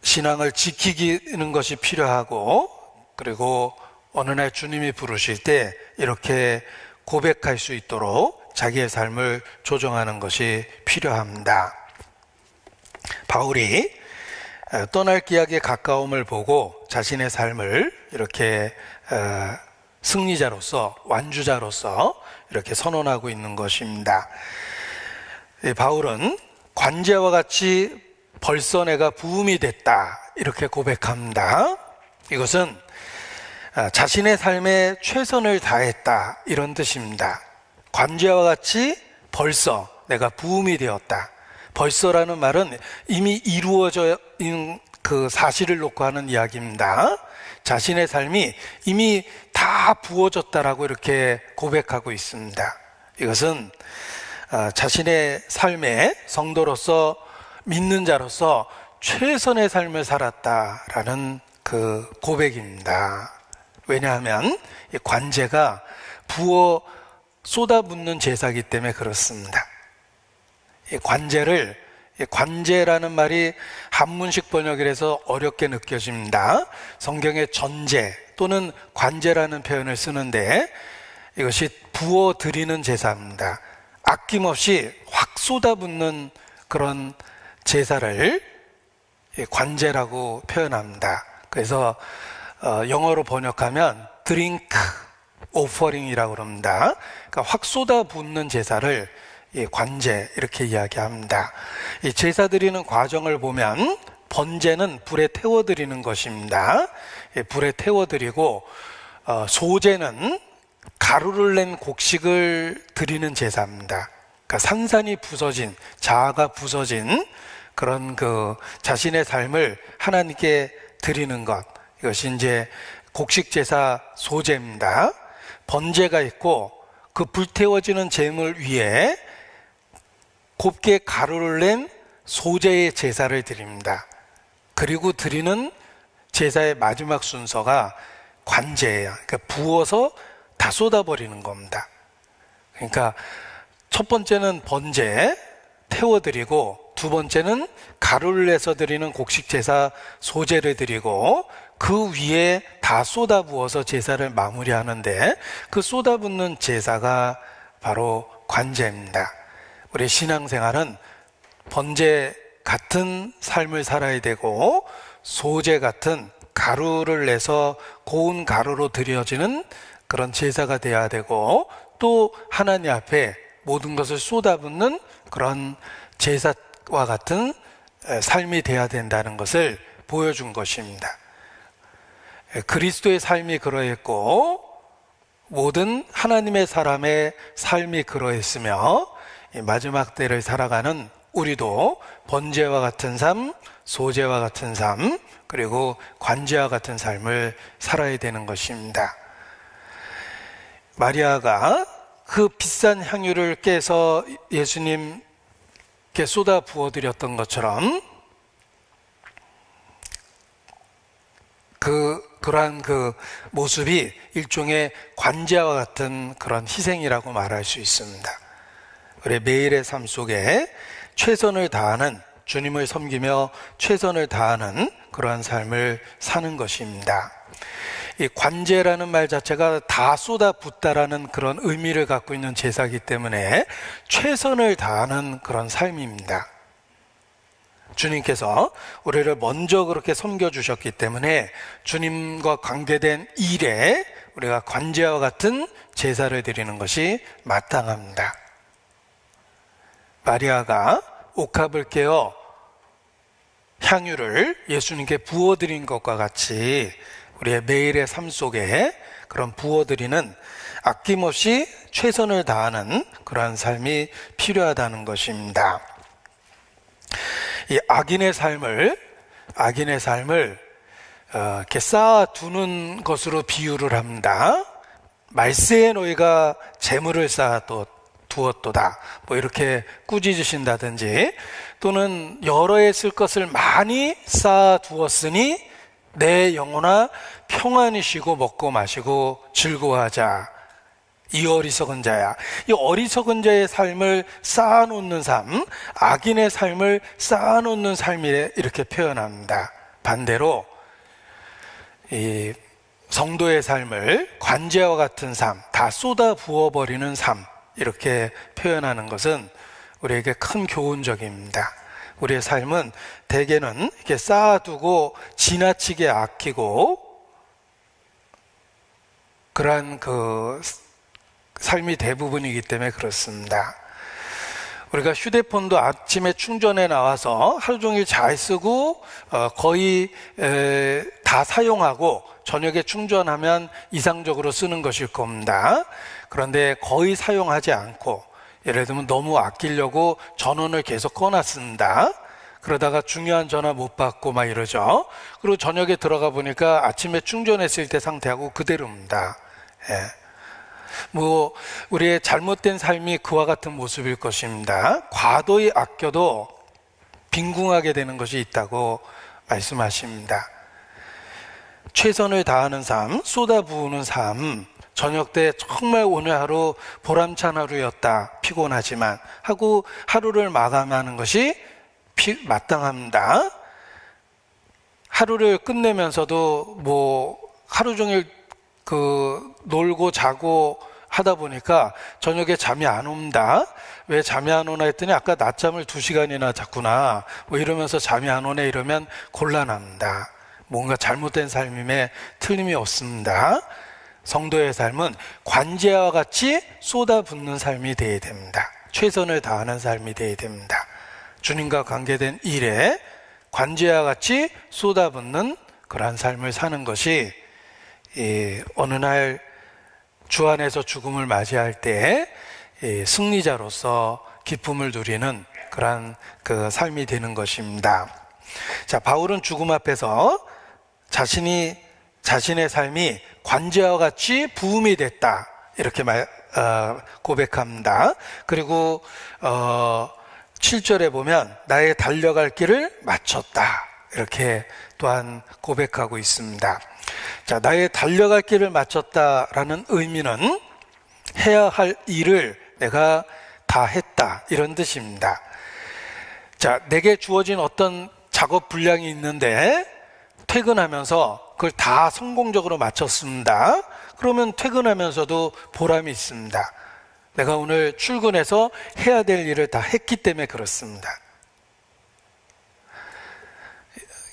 신앙을 지키는 것이 필요하고, 그리고 어느 날 주님이 부르실 때 이렇게 고백할 수 있도록 자기의 삶을 조정하는 것이 필요합니다. 바울이 떠날 기약의 가까움을 보고 자신의 삶을 이렇게 승리자로서, 완주자로서 이렇게 선언하고 있는 것입니다. 바울은 관제와 같이 벌써 내가 부음이 됐다, 이렇게 고백합니다. 이것은 자신의 삶에 최선을 다했다, 이런 뜻입니다. 관제와 같이 벌써 내가 부음이 되었다. 벌써라는 말은 이미 이루어져 있는 그 사실을 놓고 하는 이야기입니다. 자신의 삶이 이미 다 부어졌다라고 이렇게 고백하고 있습니다. 이것은 자신의 삶에 성도로서, 믿는 자로서 최선의 삶을 살았다라는 그 고백입니다. 왜냐하면 이 관제가 부어 쏟아붓는 제사이기 때문에 그렇습니다. 이 관제라는 말이 한문식 번역이라서 어렵게 느껴집니다. 성경에 전제 또는 관제라는 표현을 쓰는데 이것이 부어 드리는 제사입니다. 아낌없이 확 쏟아붓는 그런 제사를 관제라고 표현합니다. 그래서 영어로 번역하면 드링크 오퍼링이라고 그럽니다. 그러니까 확 쏟아붓는 제사를 관제, 이렇게 이야기합니다. 이 제사 드리는 과정을 보면 번제는 불에 태워드리는 것입니다. 불에 태워드리고, 소제는 가루를 낸 곡식을 드리는 제사입니다. 그러니까 산산이 부서진, 자아가 부서진 그런 그 자신의 삶을 하나님께 드리는 것, 이것이 이제 곡식 제사 소제입니다. 번제가 있고, 그 불태워지는 제물 위에 곱게 가루를 낸 소제의 제사를 드립니다. 그리고 드리는 제사의 마지막 순서가 관제예요. 그러니까 부어서 다 쏟아버리는 겁니다. 그러니까 첫 번째는 번제, 태워드리고, 두 번째는 가루를 내서 드리는 곡식 제사 소제를 드리고, 그 위에 다 쏟아부어서 제사를 마무리하는데, 그 쏟아붓는 제사가 바로 관제입니다. 우리 신앙생활은 번제 같은 삶을 살아야 되고, 소제 같은 가루를 내서 고운 가루로 드려지는 그런 제사가 돼야 되고, 또 하나님 앞에 모든 것을 쏟아붓는 그런 제사와 같은 삶이 돼야 된다는 것을 보여준 것입니다. 그리스도의 삶이 그러했고, 모든 하나님의 사람의 삶이 그러했으며, 마지막 때를 살아가는 우리도 번제와 같은 삶, 소제와 같은 삶, 그리고 관제와 같은 삶을 살아야 되는 것입니다. 마리아가 그 비싼 향유를 깨서 예수님께 쏟아 부어드렸던 것처럼 그러한 그 모습이 일종의 관제와 같은 그런 희생이라고 말할 수 있습니다. 우리 매일의 삶 속에 최선을 다하는, 주님을 섬기며 최선을 다하는 그러한 삶을 사는 것입니다. 이 관제라는 말 자체가 다 쏟아붓다라는 그런 의미를 갖고 있는 제사이기 때문에 최선을 다하는 그런 삶입니다. 주님께서 우리를 먼저 그렇게 섬겨주셨기 때문에 주님과 관계된 일에 우리가 관제와 같은 제사를 드리는 것이 마땅합니다. 마리아가 옥합을 깨어 향유를 예수님께 부어드린 것과 같이 우리의 매일의 삶 속에 그런 부어드리는 아낌없이 최선을 다하는 그러한 삶이 필요하다는 것입니다. 이 악인의 삶을 이렇게 쌓아두는 것으로 비유를 합니다. 말세에 너희가 재물을 쌓아두었도다, 뭐 이렇게 꾸짖으신다든지, 또는 여러 해 쓸 것을 많이 쌓아두었으니 내 영혼아 평안히 쉬고 먹고 마시고 즐거워하자, 이 어리석은 자야. 이 어리석은 자의 삶을 쌓아놓는 삶, 악인의 삶을 쌓아놓는 삶이래 이렇게 표현합니다. 반대로 이 성도의 삶을 관제와 같은 삶, 다 쏟아 부어버리는 삶, 이렇게 표현하는 것은 우리에게 큰 교훈적입니다. 우리의 삶은 대개는 이렇게 쌓아두고 지나치게 아끼고 그러한 그 삶이 대부분이기 때문에 그렇습니다. 우리가 휴대폰도 아침에 충전해 나와서 하루 종일 잘 쓰고 거의 다 사용하고 저녁에 충전하면 이상적으로 쓰는 것일 겁니다. 그런데 거의 사용하지 않고, 예를 들면 너무 아끼려고 전원을 계속 꺼놨습니다. 그러다가 중요한 전화 못 받고 막 이러죠. 그리고 저녁에 들어가 보니까 아침에 충전했을 때 상태하고 그대로입니다. 뭐 우리의 잘못된 삶이 그와 같은 모습일 것입니다. 과도히 아껴도 빈궁하게 되는 것이 있다고 말씀하십니다. 최선을 다하는 삶, 쏟아부으는 삶, 저녁 때 정말 오늘 하루 보람찬 하루였다, 피곤하지만 하고 하루를 마감하는 것이 마땅합니다. 하루를 끝내면서도 뭐 하루 종일 놀고 자고 하다 보니까 저녁에 잠이 안 옵니다. 왜 잠이 안 오나 했더니 아까 낮잠을 2시간이나 잤구나, 뭐 이러면서 잠이 안 오네 이러면 곤란합니다. 뭔가 잘못된 삶임에 틀림이 없습니다. 성도의 삶은 관제와 같이 쏟아붓는 삶이 되어야 됩니다. 최선을 다하는 삶이 되어야 됩니다. 주님과 관계된 일에 관제와 같이 쏟아붓는 그러한 삶을 사는 것이 어느 날 주 안에서 죽음을 맞이할 때 승리자로서 기쁨을 누리는 그러한 그 삶이 되는 것입니다. 자, 바울은 죽음 앞에서 자신의 삶이 관제와 같이 부음이 됐다, 이렇게 고백합니다. 그리고 7절에 보면 나의 달려갈 길을 마쳤다, 이렇게 또한 고백하고 있습니다. 자, 나의 달려갈 길을 마쳤다라는 의미는 해야 할 일을 내가 다 했다, 이런 뜻입니다. 자, 내게 주어진 어떤 작업 분량이 있는데 퇴근하면서 그걸 다 성공적으로 마쳤습니다. 그러면 퇴근하면서도 보람이 있습니다. 내가 오늘 출근해서 해야 될 일을 다 했기 때문에 그렇습니다.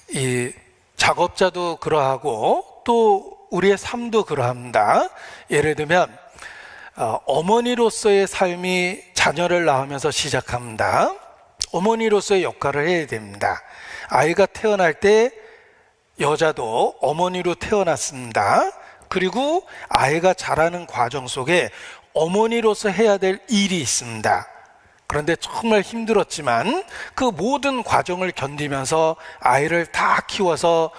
이 작업자도 그러하고 또 우리의 삶도 그러합니다. 예를 들면 어머니로서의 삶이 자녀를 낳으면서 시작합니다. 어머니로서의 역할을 해야 됩니다. 아이가 태어날 때 여자도 어머니로 태어났습니다. 그리고 아이가 자라는 과정 속에 어머니로서 해야 될 일이 있습니다. 그런데 정말 힘들었지만 그 모든 과정을 견디면서 아이를 다 키워서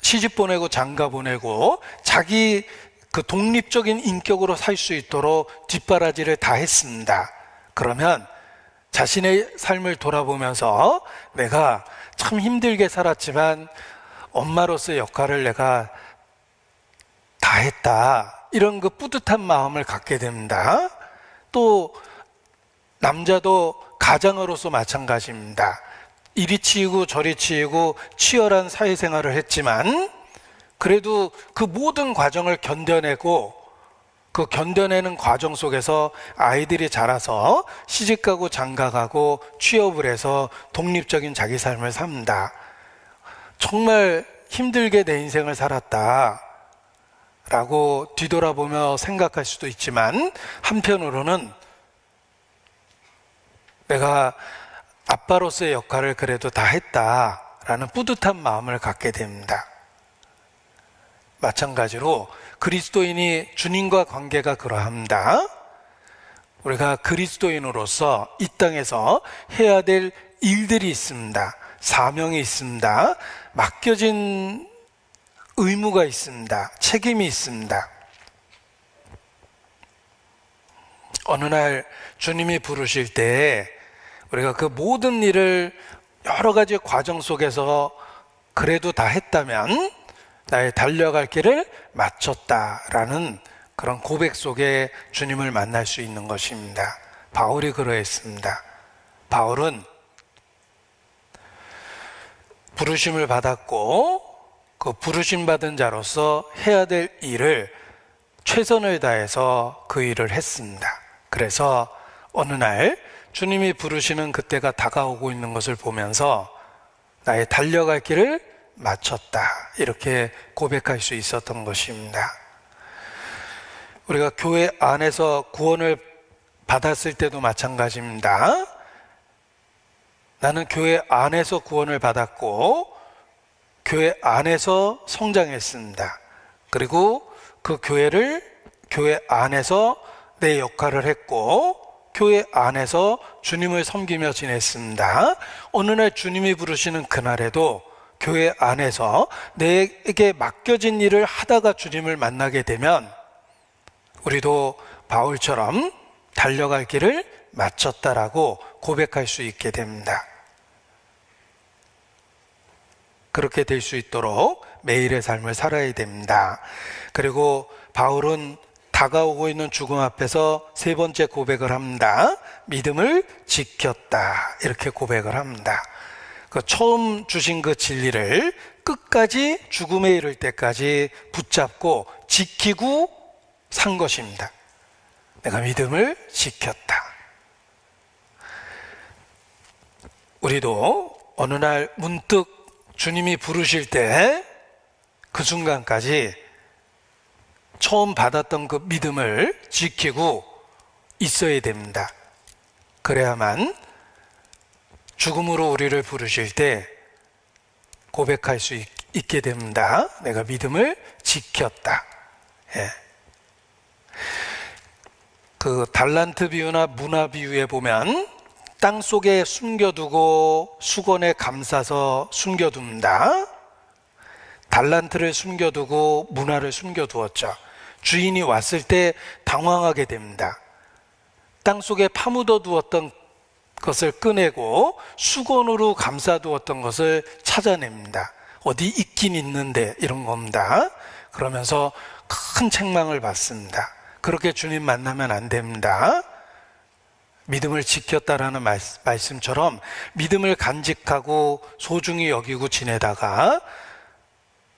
시집 보내고 장가 보내고 자기 그 독립적인 인격으로 살 수 있도록 뒷바라지를 다 했습니다. 그러면 자신의 삶을 돌아보면서 내가 참 힘들게 살았지만 엄마로서의 역할을 내가 다 했다, 이런 그 뿌듯한 마음을 갖게 됩니다. 또 남자도 가장으로서 마찬가지입니다. 이리 치이고 저리 치이고 치열한 사회생활을 했지만 그래도 그 모든 과정을 견뎌내고 그 견뎌내는 과정 속에서 아이들이 자라서 시집가고 장가가고 취업을 해서 독립적인 자기 삶을 삽니다. 정말 힘들게 내 인생을 살았다 라고 뒤돌아보며 생각할 수도 있지만, 한편으로는 내가 아빠로서의 역할을 그래도 다 했다라는 뿌듯한 마음을 갖게 됩니다. 마찬가지로 그리스도인이 주님과 관계가 그러합니다. 우리가 그리스도인으로서 이 땅에서 해야 될 일들이 있습니다. 사명이 있습니다. 맡겨진 의무가 있습니다. 책임이 있습니다. 어느 날 주님이 부르실 때 우리가 그 모든 일을 여러 가지 과정 속에서 그래도 다 했다면 나의 달려갈 길을 마쳤다라는 그런 고백 속에 주님을 만날 수 있는 것입니다. 바울이 그러했습니다. 바울은 부르심을 받았고 그 부르심 받은 자로서 해야 될 일을 최선을 다해서 그 일을 했습니다. 그래서 어느 날 주님이 부르시는 그때가 다가오고 있는 것을 보면서 나의 달려갈 길을 마쳤다, 이렇게 고백할 수 있었던 것입니다. 우리가 교회 안에서 구원을 받았을 때도 마찬가지입니다. 나는 교회 안에서 구원을 받았고 교회 안에서 성장했습니다. 그리고 그 교회 안에서 내 역할을 했고 교회 안에서 주님을 섬기며 지냈습니다. 어느 날 주님이 부르시는 그날에도 교회 안에서 내게 맡겨진 일을 하다가 주님을 만나게 되면 우리도 바울처럼 달려갈 길을 마쳤다라고 고백할 수 있게 됩니다. 그렇게 될 수 있도록 매일의 삶을 살아야 됩니다. 그리고 바울은 다가오고 있는 죽음 앞에서 세 번째 고백을 합니다. 믿음을 지켰다, 이렇게 고백을 합니다. 그 처음 주신 그 진리를 끝까지 죽음에 이를 때까지 붙잡고 지키고 산 것입니다. 내가 믿음을 지켰다. 우리도 어느 날 문득 주님이 부르실 때 그 순간까지 처음 받았던 그 믿음을 지키고 있어야 됩니다. 그래야만 죽음으로 우리를 부르실 때 고백할 수 있게 됩니다. 내가 믿음을 지켰다. 예. 그 달란트 비유나 문화 비유에 보면 땅 속에 숨겨두고 수건에 감싸서 숨겨둡니다. 달란트를 숨겨두고 문화를 숨겨두었죠. 주인이 왔을 때 당황하게 됩니다. 땅 속에 파묻어 두었던 것을 꺼내고 수건으로 감싸두었던 것을 찾아냅니다. 어디 있긴 있는데, 이런 겁니다. 그러면서 큰 책망을 받습니다. 그렇게 주님 만나면 안 됩니다. 믿음을 지켰다라는 말씀처럼 믿음을 간직하고 소중히 여기고 지내다가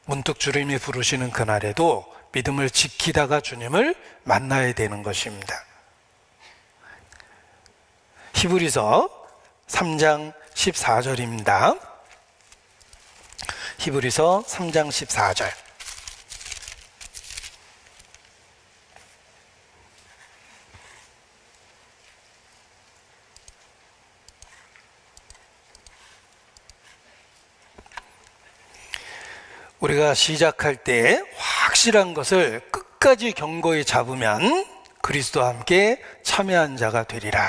문득 주님이 부르시는 그날에도 믿음을 지키다가 주님을 만나야 되는 것입니다. 히브리서 3장 14절입니다. 히브리서 3장 14절. 우리가 시작할 때 확실한 것을 끝까지 견고히 잡으면 그리스도와 함께 참여한 자가 되리라.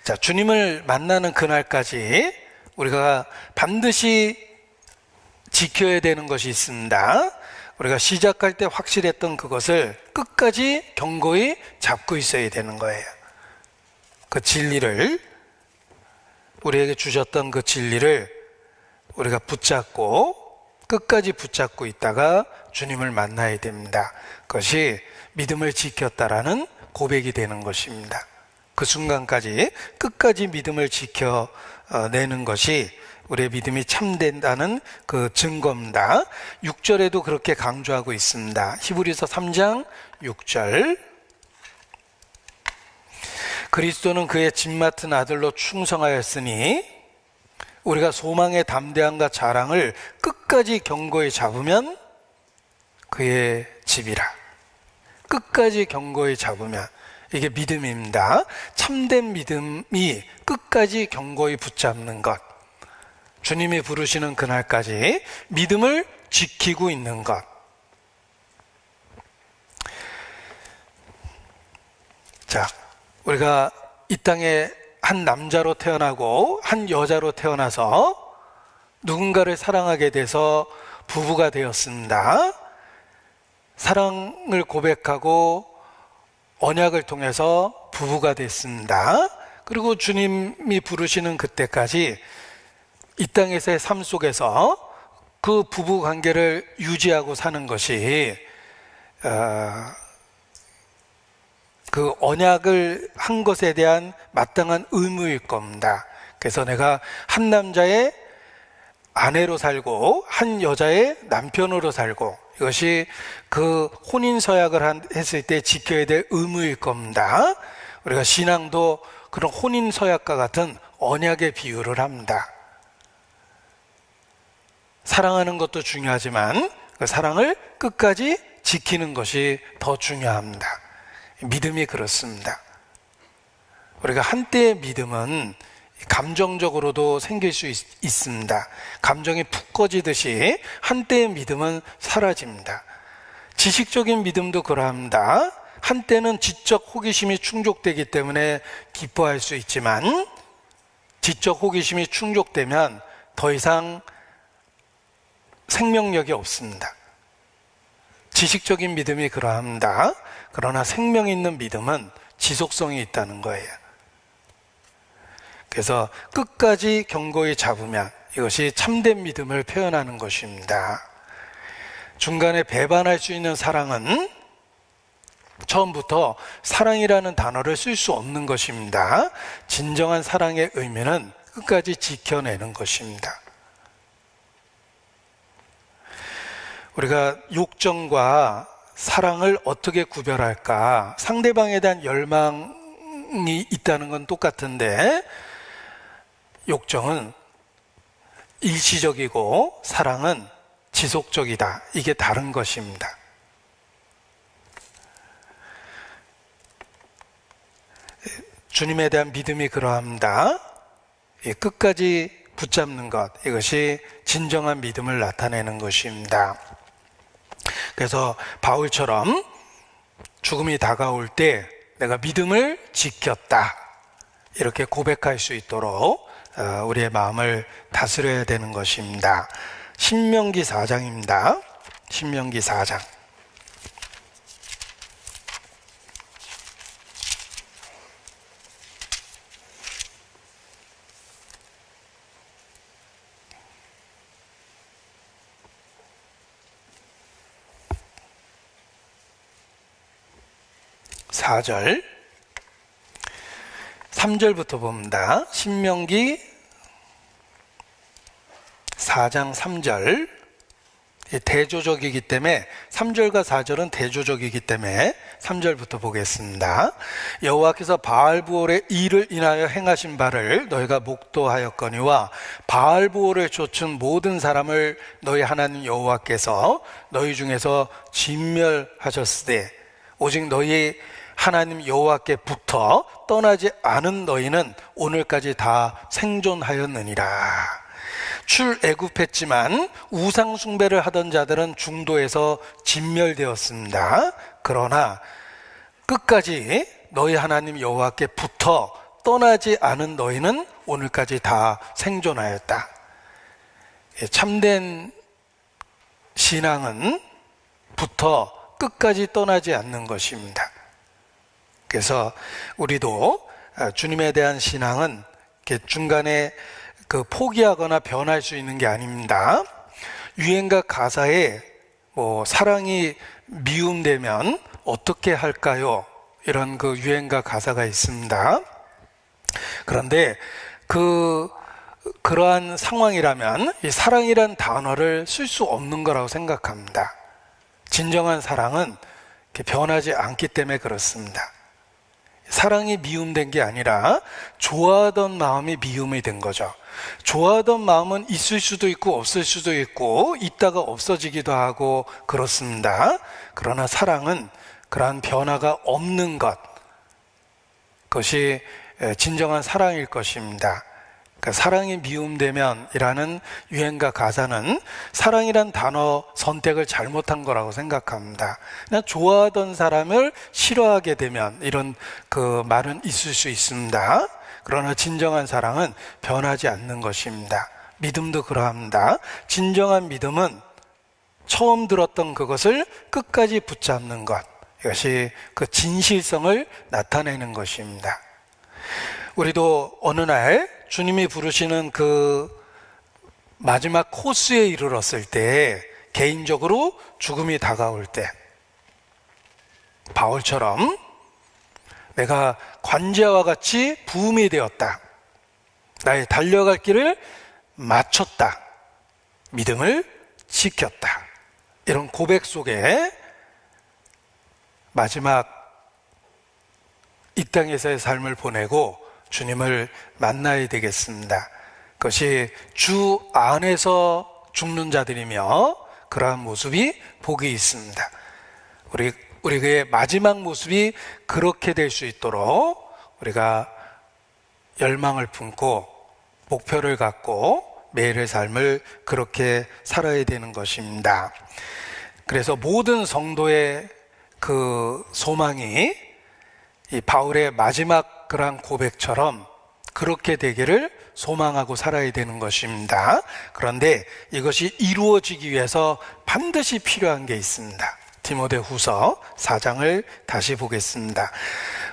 자, 주님을 만나는 그날까지 우리가 반드시 지켜야 되는 것이 있습니다. 우리가 시작할 때 확실했던 그것을 끝까지 견고히 잡고 있어야 되는 거예요. 그 진리를, 우리에게 주셨던 그 진리를 우리가 붙잡고 끝까지 붙잡고 있다가 주님을 만나야 됩니다. 그것이 믿음을 지켰다라는 고백이 되는 것입니다. 그 순간까지 끝까지 믿음을 지켜내는 것이 우리의 믿음이 참된다는 그 증거입니다. 6절에도 그렇게 강조하고 있습니다. 히브리서 3장 6절. 그리스도는 그의 집 맡은 아들로 충성하였으니 우리가 소망의 담대함과 자랑을 끝까지 견고히 잡으면 그의 집이라. 끝까지 견고히 잡으면, 이게 믿음입니다. 참된 믿음이 끝까지 견고히 붙잡는 것, 주님이 부르시는 그날까지 믿음을 지키고 있는 것. 자, 우리가 이 땅에 한 남자로 태어나고 한 여자로 태어나서 누군가를 사랑하게 돼서 부부가 되었습니다. 사랑을 고백하고 언약을 통해서 부부가 됐습니다. 그리고 주님이 부르시는 그때까지 이 땅에서의 삶 속에서 그 부부 관계를 유지하고 사는 것이 그 언약을 한 것에 대한 마땅한 의무일 겁니다. 그래서 내가 한 남자의 아내로 살고 한 여자의 남편으로 살고, 이것이 그 혼인서약을 했을 때 지켜야 될 의무일 겁니다. 우리가 신앙도 그런 혼인서약과 같은 언약의 비유를 합니다. 사랑하는 것도 중요하지만 그 사랑을 끝까지 지키는 것이 더 중요합니다. 믿음이 그렇습니다. 우리가 한때의 믿음은 감정적으로도 생길 수 있습니다. 감정이 푹 꺼지듯이 한때의 믿음은 사라집니다. 지식적인 믿음도 그러합니다. 한때는 지적 호기심이 충족되기 때문에 기뻐할 수 있지만, 지적 호기심이 충족되면 더 이상 생명력이 없습니다. 지식적인 믿음이 그러합니다. 그러나 생명 있는 믿음은 지속성이 있다는 거예요. 그래서 끝까지 견고히 잡으면 이것이 참된 믿음을 표현하는 것입니다. 중간에 배반할 수 있는 사랑은 처음부터 사랑이라는 단어를 쓸 수 없는 것입니다. 진정한 사랑의 의미는 끝까지 지켜내는 것입니다. 우리가 욕정과 사랑을 어떻게 구별할까? 상대방에 대한 열망이 있다는 건 똑같은데, 욕정은 일시적이고 사랑은 지속적이다. 이게 다른 것입니다. 주님에 대한 믿음이 그러합니다. 끝까지 붙잡는 것, 이것이 진정한 믿음을 나타내는 것입니다. 그래서 바울처럼 죽음이 다가올 때 내가 믿음을 지켰다, 이렇게 고백할 수 있도록 우리의 마음을 다스려야 되는 것입니다. 신명기 4장입니다. 신명기 4장. (4절) 3절부터 봅니다. 신명기 4장 3절. 대조적이기 때문에 3절과 4절은 대조적이기 때문에 3절부터 보겠습니다. 여호와께서 바알브올의 일을 인하여 행하신 바를 너희가 목도하였거니와 바알브올을 좇은 모든 사람을 너희 하나님 여호와께서 너희 중에서 진멸하셨으되 오직 너희 하나님 여호와께 붙어 떠나지 않은 너희는 오늘까지 다 생존하였느니라. 출애굽했지만 우상 숭배를 하던 자들은 중도에서 진멸되었습니다. 그러나 끝까지 너희 하나님 여호와께 붙어 떠나지 않은 너희는 오늘까지 다 생존하였다. 참된 신앙은 붙어 끝까지 떠나지 않는 것입니다. 그래서 우리도 주님에 대한 신앙은 이렇게 중간에 포기하거나 변할 수 있는 게 아닙니다. 유행가 가사에 사랑이 미움되면 어떻게 할까요? 이런 유행가 가사가 있습니다. 그런데 그 그러한 상황이라면 이 사랑이란 단어를 쓸 수 없는 거라고 생각합니다. 진정한 사랑은 이렇게 변하지 않기 때문에 그렇습니다. 사랑이 미움된 게 아니라 좋아하던 마음이 미움이 된 거죠. 좋아하던 마음은 있을 수도 있고 없을 수도 있고 있다가 없어지기도 하고 그렇습니다. 그러나 사랑은 그러한 변화가 없는 것, 그것이 진정한 사랑일 것입니다. 그러니까 사랑이 미움되면이라는 유행가 가사는 사랑이란 단어 선택을 잘못한 거라고 생각합니다. 그냥 좋아하던 사람을 싫어하게 되면 이런 그 말은 있을 수 있습니다. 그러나 진정한 사랑은 변하지 않는 것입니다. 믿음도 그러합니다. 진정한 믿음은 처음 들었던 그것을 끝까지 붙잡는 것, 이것이 그 진실성을 나타내는 것입니다. 우리도 어느 날 주님이 부르시는 그 마지막 코스에 이르렀을 때, 개인적으로 죽음이 다가올 때, 바울처럼 내가 관제와 같이 부음이 되었다, 나의 달려갈 길을 마쳤다, 믿음을 지켰다, 이런 고백 속에 마지막 이 땅에서의 삶을 보내고 주님을 만나야 되겠습니다. 그것이 주 안에서 죽는 자들이며 그러한 모습이 복이 있습니다. 우리의 마지막 모습이 그렇게 될 수 있도록 우리가 열망을 품고 목표를 갖고 매일의 삶을 그렇게 살아야 되는 것입니다. 그래서 모든 성도의 그 소망이 이 바울의 마지막 그러한 고백처럼 그렇게 되기를 소망하고 살아야 되는 것입니다. 그런데 이것이 이루어지기 위해서 반드시 필요한 게 있습니다. 디모데후서 4장을 다시 보겠습니다.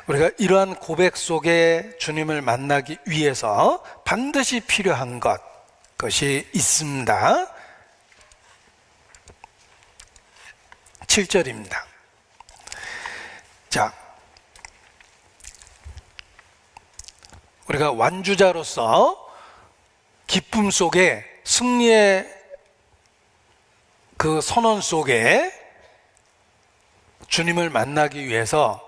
우리가 이러한 고백 속에 주님을 만나기 위해서 반드시 필요한 것, 그것이 있습니다. 7절입니다. 자, 우리가 완주자로서 기쁨 속에, 승리의 그 선언 속에 주님을 만나기 위해서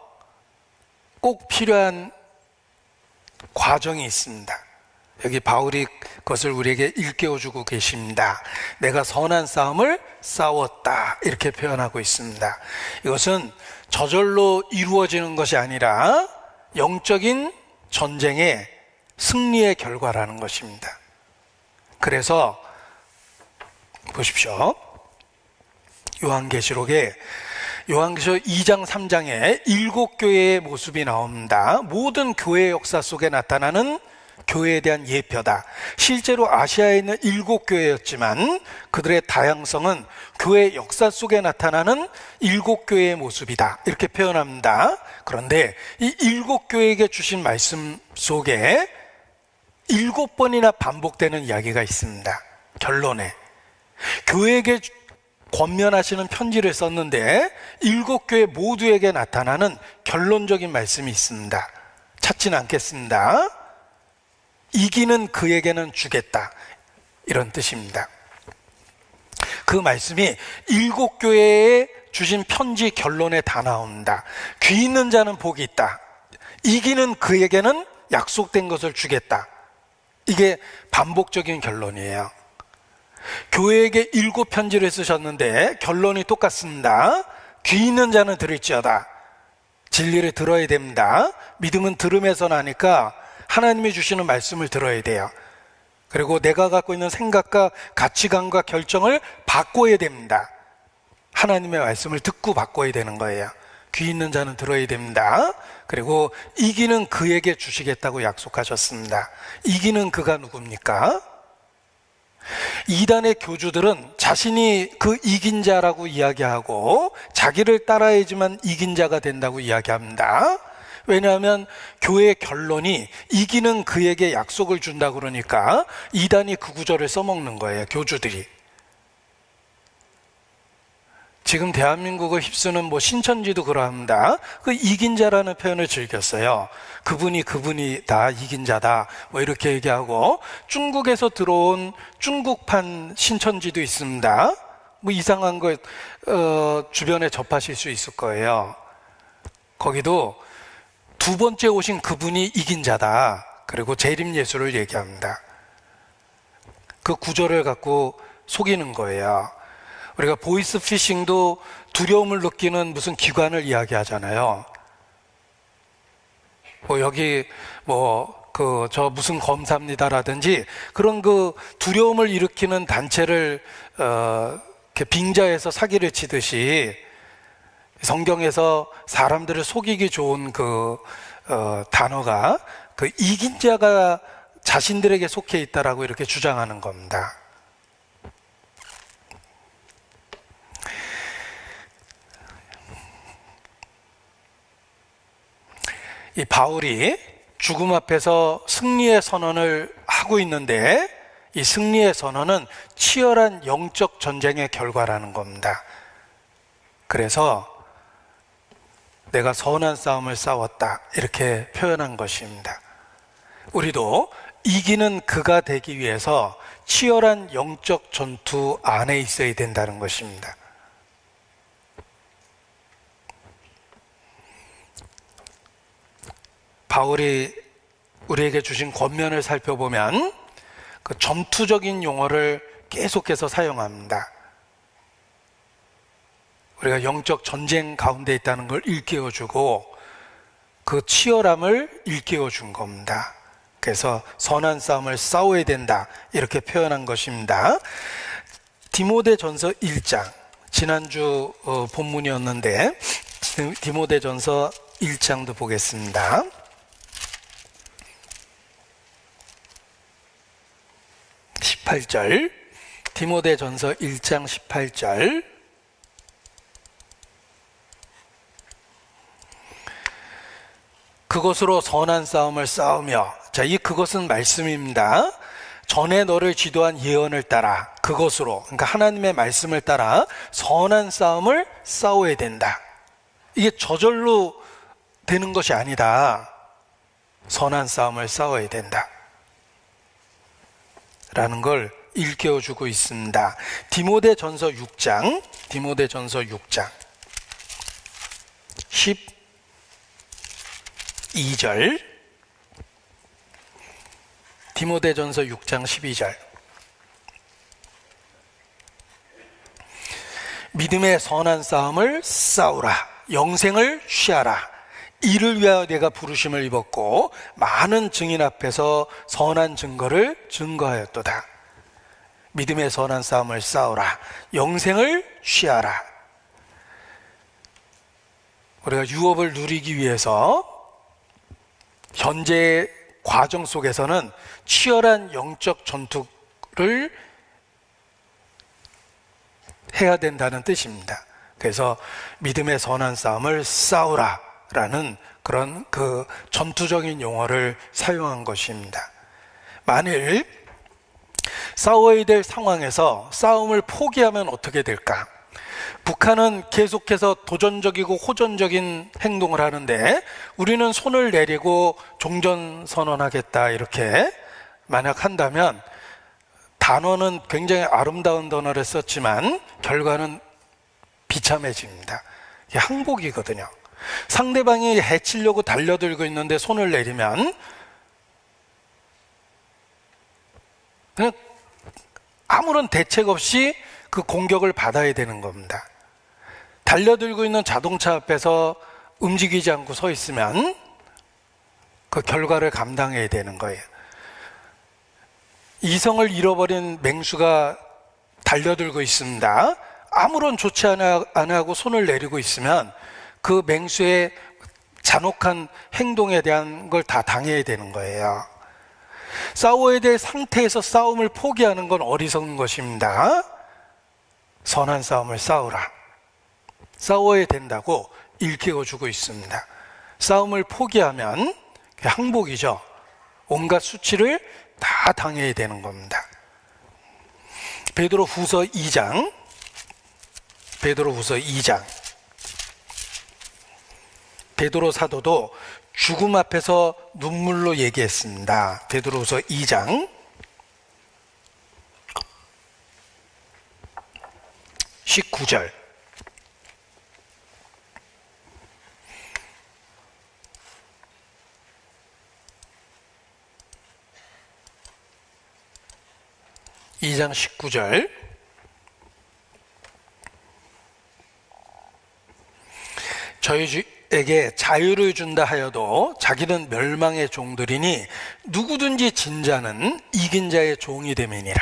꼭 필요한 과정이 있습니다. 여기 바울이 그것을 우리에게 일깨워주고 계십니다. 내가 선한 싸움을 싸웠다, 이렇게 표현하고 있습니다. 이것은 저절로 이루어지는 것이 아니라 영적인 전쟁의 승리의 결과라는 것입니다. 그래서 보십시오. 요한계시록 2장 3장에 7교회의 모습이 나옵니다. 모든 교회 역사 속에 나타나는 교회에 대한 예표다. 실제로 아시아에 있는 7교회였지만 그들의 다양성은 교회 역사 속에 나타나는 7교회의 모습이다, 이렇게 표현합니다. 그런데 이 7교회에게 주신 말씀 속에 7번이나 반복되는 이야기가 있습니다. 결론에 교회에게 권면하시는 편지를 썼는데 7교회 모두에게 나타나는 결론적인 말씀이 있습니다. 찾지는 않겠습니다. 이기는 그에게는 주겠다, 이런 뜻입니다. 그 말씀이 7교회에 주신 편지 결론에 다 나옵니다. 귀 있는 자는 복이 있다, 이기는 그에게는 약속된 것을 주겠다. 이게 반복적인 결론이에요. 교회에게 7편지를 쓰셨는데 결론이 똑같습니다. 귀 있는 자는 들을지어다. 진리를 들어야 됩니다. 믿음은 들음에서 나니까 하나님이 주시는 말씀을 들어야 돼요. 그리고 내가 갖고 있는 생각과 가치관과 결정을 바꿔야 됩니다. 하나님의 말씀을 듣고 바꿔야 되는 거예요. 귀 있는 자는 들어야 됩니다. 그리고 이기는 그에게 주시겠다고 약속하셨습니다. 이기는 그가 누굽니까? 이단의 교주들은 자신이 그 이긴 자라고 이야기하고 자기를 따라야지만 이긴 자가 된다고 이야기합니다. 왜냐하면 교회의 결론이 이기는 그에게 약속을 준다 그러니까 이단이 그 구절을 써먹는 거예요, 교주들이. 지금 대한민국을 휩쓰는 뭐 신천지도 그러합니다. 그 이긴 자라는 표현을 즐겼어요. 그분이 다 이긴 자다. 뭐 이렇게 얘기하고, 중국에서 들어온 중국판 신천지도 있습니다. 뭐 이상한 거 주변에 접하실 수 있을 거예요. 거기도 두 번째 오신 그분이 이긴 자다. 그리고 재림 예수를 얘기합니다. 그 구절을 갖고 속이는 거예요. 우리가 보이스 피싱도 두려움을 느끼는 무슨 기관을 이야기하잖아요. 뭐 여기 저 무슨 검사입니다라든지 그런 그 두려움을 일으키는 단체를 이렇게 빙자해서 사기를 치듯이 성경에서 사람들을 속이기 좋은 단어가 이긴 자가 자신들에게 속해 있다라고 이렇게 주장하는 겁니다. 이 바울이 죽음 앞에서 승리의 선언을 하고 있는데, 이 승리의 선언은 치열한 영적 전쟁의 결과라는 겁니다. 그래서 내가 선한 싸움을 싸웠다, 이렇게 표현한 것입니다. 우리도 이기는 그가 되기 위해서 치열한 영적 전투 안에 있어야 된다는 것입니다. 바울이 우리에게 주신 권면을 살펴보면 그 전투적인 용어를 계속해서 사용합니다. 우리가 영적 전쟁 가운데 있다는 걸 일깨워주고 그 치열함을 일깨워준 겁니다. 그래서 선한 싸움을 싸워야 된다, 이렇게 표현한 것입니다. 디모데전서 1장, 지난주 본문이었는데 디모데전서 1장도 보겠습니다. 18절, 디모데전서 1장 18절. 그것으로 선한 싸움을 싸우며, 자, 이 그것은 말씀입니다. 전에 너를 지도한 예언을 따라, 그것으로, 그러니까 하나님의 말씀을 따라 선한 싸움을 싸워야 된다. 이게 저절로 되는 것이 아니다. 선한 싸움을 싸워야 된다 라는 걸 일깨워주고 있습니다. 디모데전서 6장 12절, 디모데전서 6장 12절. 믿음의 선한 싸움을 싸우라, 영생을 취하라. 이를 위하여 내가 부르심을 입었고 많은 증인 앞에서 선한 증거를 증거하였도다. 믿음의 선한 싸움을 싸우라, 영생을 취하라. 우리가 유업을 누리기 위해서 현재의 과정 속에서는 치열한 영적 전투를 해야 된다는 뜻입니다. 그래서 믿음의 선한 싸움을 싸우라 라는 그런 그 전투적인 용어를 사용한 것입니다. 만일 싸워야 될 상황에서 싸움을 포기하면 어떻게 될까? 북한은 계속해서 도전적이고 호전적인 행동을 하는데 우리는 손을 내리고 종전선언하겠다 이렇게 만약 한다면, 단어는 굉장히 아름다운 단어를 썼지만 결과는 비참해집니다. 이게 항복이거든요. 상대방이 해치려고 달려들고 있는데 손을 내리면 그냥 아무런 대책 없이 그 공격을 받아야 되는 겁니다. 달려들고 있는 자동차 앞에서 움직이지 않고 서 있으면 그 결과를 감당해야 되는 거예요. 이성을 잃어버린 맹수가 달려들고 있습니다. 아무런 조치 안 하고 손을 내리고 있으면 그 맹수의 잔혹한 행동에 대한 걸 다 당해야 되는 거예요. 싸워야 될 상태에서 싸움을 포기하는 건 어리석은 것입니다. 선한 싸움을 싸우라, 싸워야 된다고 일깨워주고 있습니다. 싸움을 포기하면 항복이죠. 온갖 수치를 다 당해야 되는 겁니다. 베드로 후서 2장 베드로후서 2장. 베드로 사도도 죽음 앞에서 눈물로 얘기했습니다. 베드로후서 2장 19절. 이 장 19절. 저희에게 자유를 준다 하여도 자기는 멸망의 종들이니 누구든지 진 자는 이긴 자의 종이 됨이니라.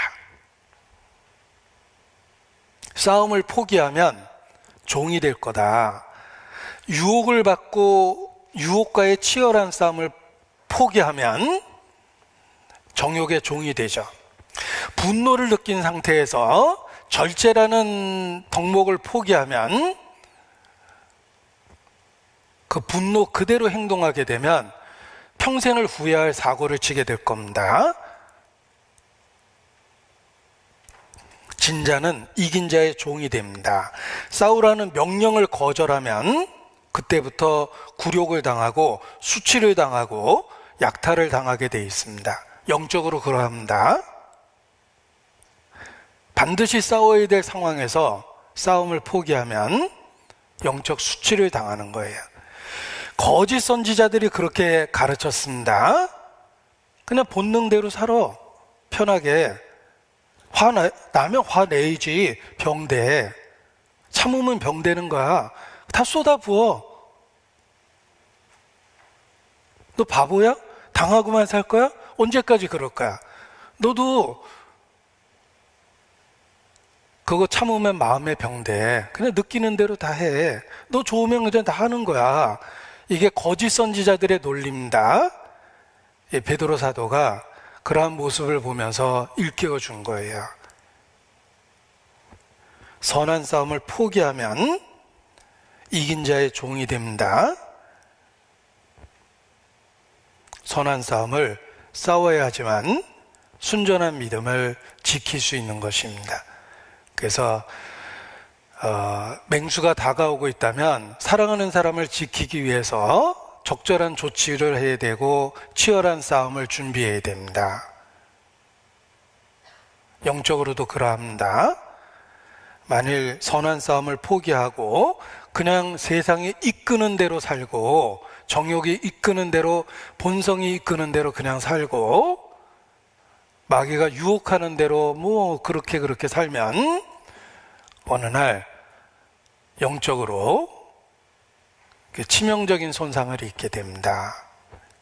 싸움을 포기하면 종이 될 거다. 유혹을 받고 유혹과의 치열한 싸움을 포기하면 정욕의 종이 되죠. 분노를 느낀 상태에서 절제라는 덕목을 포기하면 그 분노 그대로 행동하게 되면 평생을 후회할 사고를 치게 될 겁니다. 진자는 이긴 자의 종이 됩니다. 싸우라는 명령을 거절하면 그때부터 굴욕을 당하고 수치를 당하고 약탈을 당하게 돼 있습니다. 영적으로 그러합니다. 반드시 싸워야 될 상황에서 싸움을 포기하면 영적 수치를 당하는 거예요. 거짓 선지자들이 그렇게 가르쳤습니다. 그냥 본능대로 살아. 편하게. 나면 화내야지. 병돼. 참으면 병되는 거야. 다 쏟아부어. 너 바보야? 당하고만 살 거야? 언제까지 그럴 거야? 너도 그거 참으면 마음에 병돼. 그냥 느끼는 대로 다 해. 너 좋으면 그냥 다 하는 거야. 이게 거짓 선지자들의 논리입니다. 베드로 사도가 그러한 모습을 보면서 일깨워 준 거예요. 선한 싸움을 포기하면 이긴 자의 종이 됩니다. 선한 싸움을 싸워야 하지만 순전한 믿음을 지킬 수 있는 것입니다. 그래서 맹수가 다가오고 있다면 사랑하는 사람을 지키기 위해서 적절한 조치를 해야 되고 치열한 싸움을 준비해야 됩니다. 영적으로도 그러합니다. 만일 선한 싸움을 포기하고 그냥 세상이 이끄는 대로 살고 정욕이 이끄는 대로 본성이 이끄는 대로 그냥 살고 마귀가 유혹하는 대로 뭐 그렇게 살면 어느 날 영적으로 치명적인 손상을 입게 됩니다.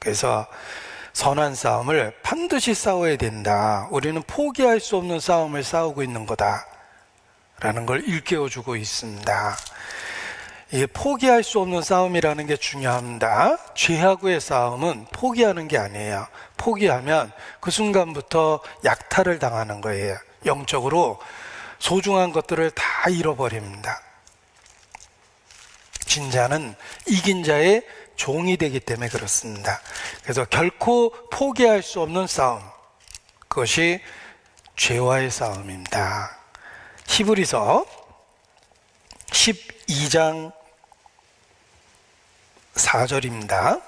그래서 선한 싸움을 반드시 싸워야 된다. 우리는 포기할 수 없는 싸움을 싸우고 있는 거다 라는 걸 일깨워주고 있습니다. 이게 포기할 수 없는 싸움이라는 게 중요합니다. 죄하고의 싸움은 포기하는 게 아니에요. 포기하면 그 순간부터 약탈을 당하는 거예요. 영적으로 소중한 것들을 다 잃어버립니다. 진자는 이긴 자의 종이 되기 때문에 그렇습니다. 그래서 결코 포기할 수 없는 싸움, 그것이 죄와의 싸움입니다. 히브리서 12장 4절입니다.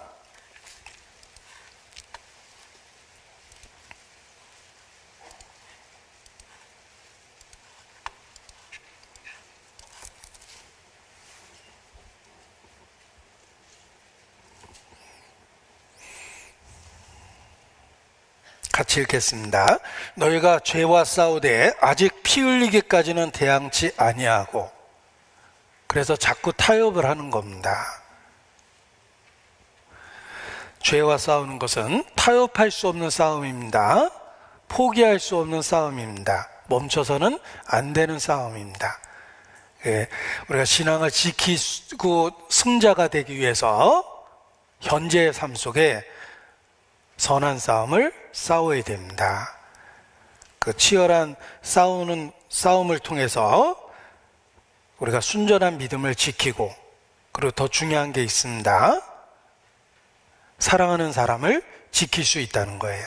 같이 읽겠습니다. 너희가 죄와 싸우되 아직 피 흘리기까지는 대항치 아니하고, 그래서 자꾸 타협을 하는 겁니다. 죄와 싸우는 것은 타협할 수 없는 싸움입니다. 포기할 수 없는 싸움입니다. 멈춰서는 안 되는 싸움입니다. 우리가 신앙을 지키고 승자가 되기 위해서 현재의 삶 속에 선한 싸움을 싸워야 됩니다. 그 치열한 싸움을 통해서 우리가 순전한 믿음을 지키고, 그리고 더 중요한 게 있습니다. 사랑하는 사람을 지킬 수 있다는 거예요.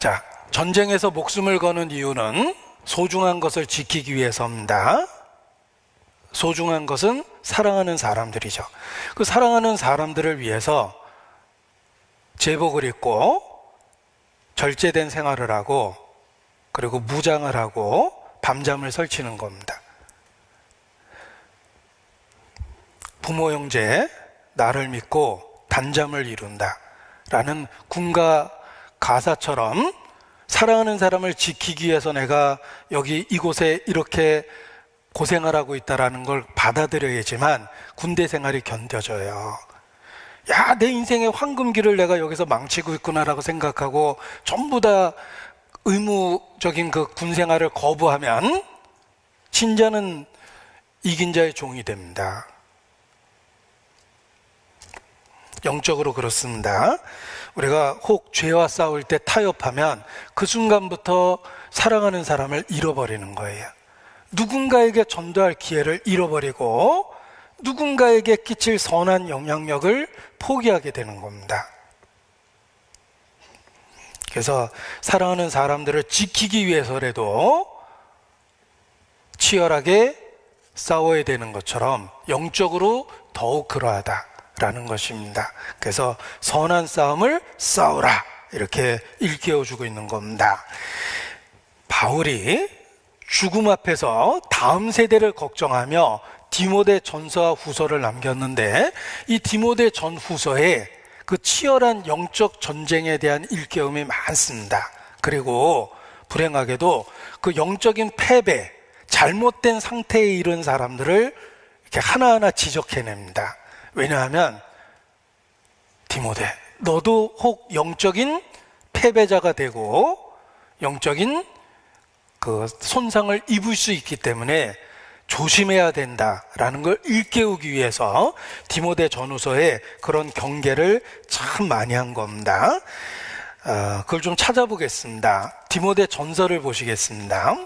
자, 전쟁에서 목숨을 거는 이유는 소중한 것을 지키기 위해서입니다. 소중한 것은 사랑하는 사람들이죠. 그 사랑하는 사람들을 위해서 제복을 입고 절제된 생활을 하고 그리고 무장을 하고 밤잠을 설치는 겁니다. 부모 형제 나를 믿고 단잠을 이룬다 라는 군가 가사처럼 사랑하는 사람을 지키기 위해서 내가 여기 이곳에 이렇게 고생을 하고 있다는 걸 받아들여야지만 군대 생활이 견뎌져요. 야, 내 인생의 황금기를 내가 여기서 망치고 있구나라고 생각하고 전부 다 의무적인 그 군 생활을 거부하면 진짜는 이긴 자의 종이 됩니다. 영적으로 그렇습니다. 우리가 혹 죄와 싸울 때 타협하면 그 순간부터 사랑하는 사람을 잃어버리는 거예요. 누군가에게 전도할 기회를 잃어버리고 누군가에게 끼칠 선한 영향력을 포기하게 되는 겁니다. 그래서 사랑하는 사람들을 지키기 위해서라도 치열하게 싸워야 되는 것처럼 영적으로 더욱 그러하다라는 것입니다. 그래서 선한 싸움을 싸우라 이렇게 일깨워주고 있는 겁니다. 바울이 죽음 앞에서 다음 세대를 걱정하며 디모데 전서와 후서를 남겼는데 이 디모데 전 후서에 그 치열한 영적 전쟁에 대한 일깨움이 많습니다. 그리고 불행하게도 그 영적인 패배, 잘못된 상태에 이른 사람들을 이렇게 하나하나 지적해냅니다. 왜냐하면 디모데, 너도 혹 영적인 패배자가 되고 영적인 그 손상을 입을 수 있기 때문에 조심해야 된다라는 걸 일깨우기 위해서 디모데 전후서에 그런 경계를 참 많이 한 겁니다. 그걸 좀 찾아보겠습니다. 디모데 전서를 보시겠습니다.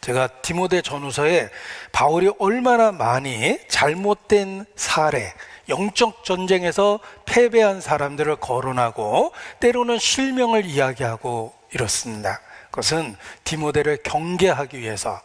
제가 디모데 전후서에 바울이 얼마나 많이 잘못된 사례, 영적 전쟁에서 패배한 사람들을 거론하고 때로는 실명을 이야기하고 이렇습니다. 그것은 디모데를 경계하기 위해서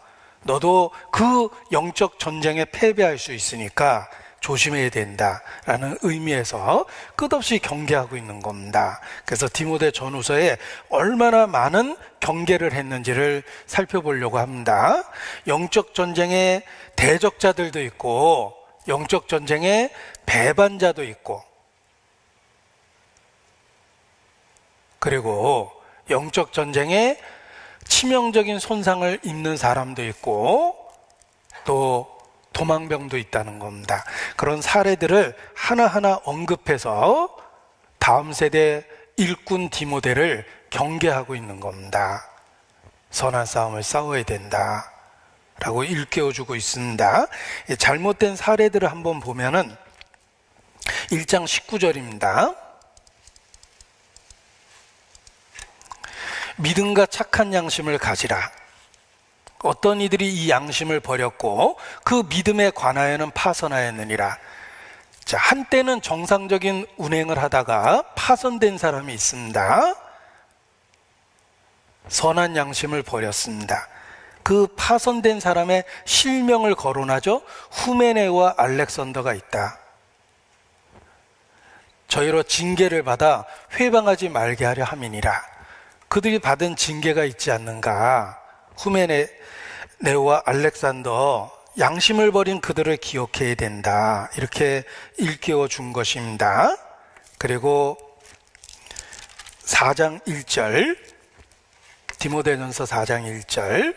너도 그 영적 전쟁에 패배할 수 있으니까 조심해야 된다라는 의미에서 끝없이 경계하고 있는 겁니다. 그래서 디모데 전후서에 얼마나 많은 경계를 했는지를 살펴보려고 합니다. 영적 전쟁의 대적자들도 있고 영적 전쟁의 배반자도 있고 그리고 영적 전쟁에 치명적인 손상을 입는 사람도 있고 또 도망병도 있다는 겁니다. 그런 사례들을 하나하나 언급해서 다음 세대 일꾼 디모데를 경계하고 있는 겁니다. 선한 싸움을 싸워야 된다 라고 일깨워주고 있습니다. 잘못된 사례들을 한번 보면은 1장 19절입니다. 믿음과 착한 양심을 가지라. 어떤 이들이 이 양심을 버렸고 그 믿음에 관하여는 파선하였느니라. 자, 한때는 정상적인 운행을 하다가 파선된 사람이 있습니다. 선한 양심을 버렸습니다. 그 파선된 사람의 실명을 거론하죠. 후메네와 알렉산더가 있다. 저희로 징계를 받아 회방하지 말게 하려 함이니라. 그들이 받은 징계가 있지 않는가. 후메네와 알렉산더, 양심을 버린 그들을 기억해야 된다. 이렇게 일깨워 준 것입니다. 그리고 4장 1절, 디모데전서 4장 1절.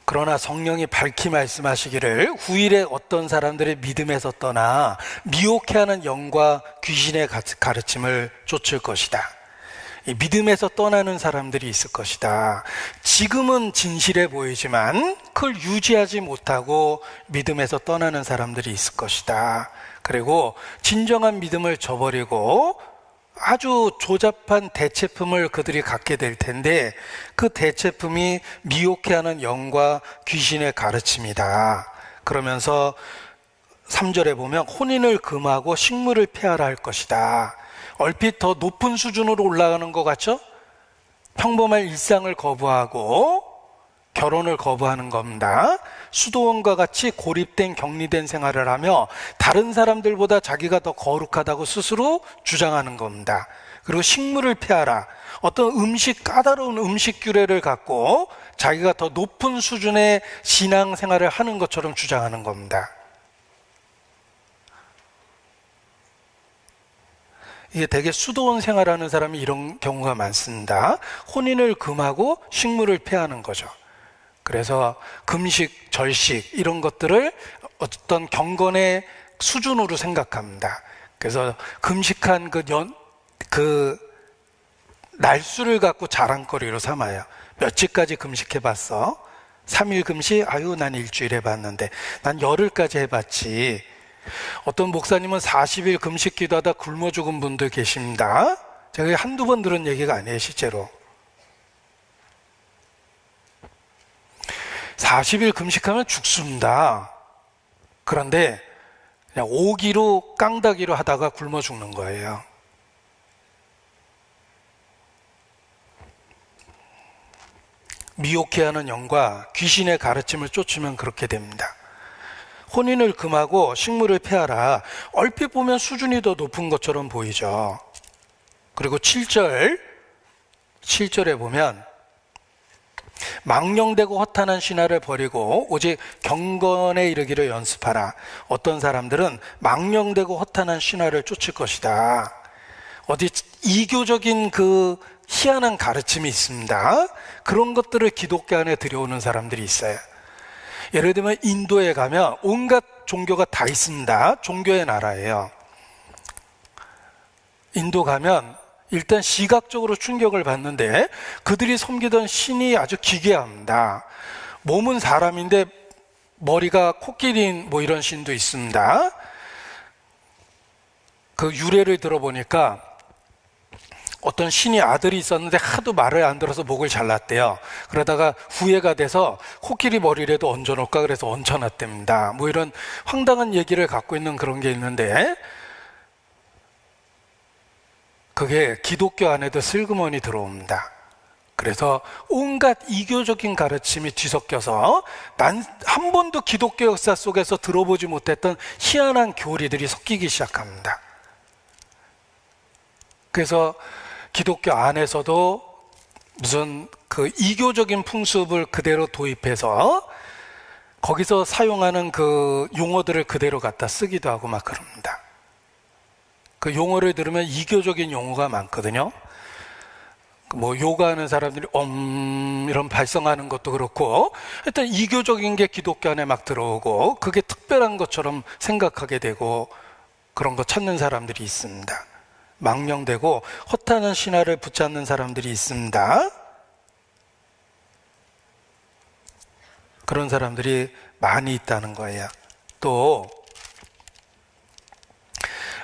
그러나 성령이 밝히 말씀하시기를 후일에 어떤 사람들의 믿음에서 떠나 미혹해하는 영과 귀신의 가르침을 쫓을 것이다. 이 믿음에서 떠나는 사람들이 있을 것이다. 지금은 진실해 보이지만 그걸 유지하지 못하고 믿음에서 떠나는 사람들이 있을 것이다. 그리고 진정한 믿음을 저버리고 아주 조잡한 대체품을 그들이 갖게 될 텐데 그 대체품이 미혹해하는 영과 귀신의 가르침이다. 그러면서 3절에 보면 혼인을 금하고 식물을 폐하라 할 것이다. 얼핏 더 높은 수준으로 올라가는 것 같죠? 평범한 일상을 거부하고 결혼을 거부하는 겁니다. 수도원과 같이 고립된 격리된 생활을 하며 다른 사람들보다 자기가 더 거룩하다고 스스로 주장하는 겁니다. 그리고 식물을 피하라. 어떤 까다로운 음식 규례를 갖고 자기가 더 높은 수준의 신앙 생활을 하는 것처럼 주장하는 겁니다. 이게 되게 수도원 생활하는 사람이 이런 경우가 많습니다. 혼인을 금하고 식물을 피하는 거죠. 그래서 금식, 절식 이런 것들을 어떤 경건의 수준으로 생각합니다. 그래서 금식한 그 날수를 갖고 자랑거리로 삼아요. 며칠까지 금식해봤어? 3일 금식? 아유, 난 일주일 해봤는데 난 열흘까지 해봤지. 어떤 목사님은 40일 금식 기도하다 굶어 죽은 분들 계십니다. 제가 한두 번 들은 얘기가 아니에요, 실제로. 40일 금식하면 죽습니다. 그런데 그냥 오기로 깡다기로 하다가 굶어 죽는 거예요. 미혹해하는 영과 귀신의 가르침을 쫓으면 그렇게 됩니다. 혼인을 금하고 식물을 피하라. 얼핏 보면 수준이 더 높은 것처럼 보이죠. 그리고 7절에 보면 망령되고 허탄한 신화를 버리고 오직 경건에 이르기를 연습하라. 어떤 사람들은 망령되고 허탄한 신화를 쫓을 것이다. 어디 이교적인 그 희한한 가르침이 있습니다. 그런 것들을 기독교 안에 들여오는 사람들이 있어요. 예를 들면 인도에 가면 온갖 종교가 다 있습니다. 종교의 나라예요. 인도 가면 일단 시각적으로 충격을 받는데 그들이 섬기던 신이 아주 기괴합니다. 몸은 사람인데 머리가 코끼리인 뭐 이런 신도 있습니다. 그 유래를 들어보니까 어떤 신이 아들이 있었는데 하도 말을 안 들어서 목을 잘랐대요. 그러다가 후회가 돼서 코끼리 머리라도 얹어놓을까 그래서 얹혀놨답니다. 뭐 이런 황당한 얘기를 갖고 있는 그런 게 있는데 그게 기독교 안에도 슬그머니 들어옵니다. 그래서 온갖 이교적인 가르침이 뒤섞여서 난 한 번도 기독교 역사 속에서 들어보지 못했던 희한한 교리들이 섞이기 시작합니다. 그래서 기독교 안에서도 무슨 그 이교적인 풍습을 그대로 도입해서 거기서 사용하는 그 용어들을 그대로 갖다 쓰기도 하고 막 그럽니다. 그 용어를 들으면 이교적인 용어가 많거든요. 뭐 요가하는 사람들이 이런 발성하는 것도 그렇고 일단 이교적인 게 기독교 안에 막 들어오고 그게 특별한 것처럼 생각하게 되고 그런 거 찾는 사람들이 있습니다. 망령되고 허탄한 신화를 붙잡는 사람들이 있습니다. 그런 사람들이 많이 있다는 거예요. 또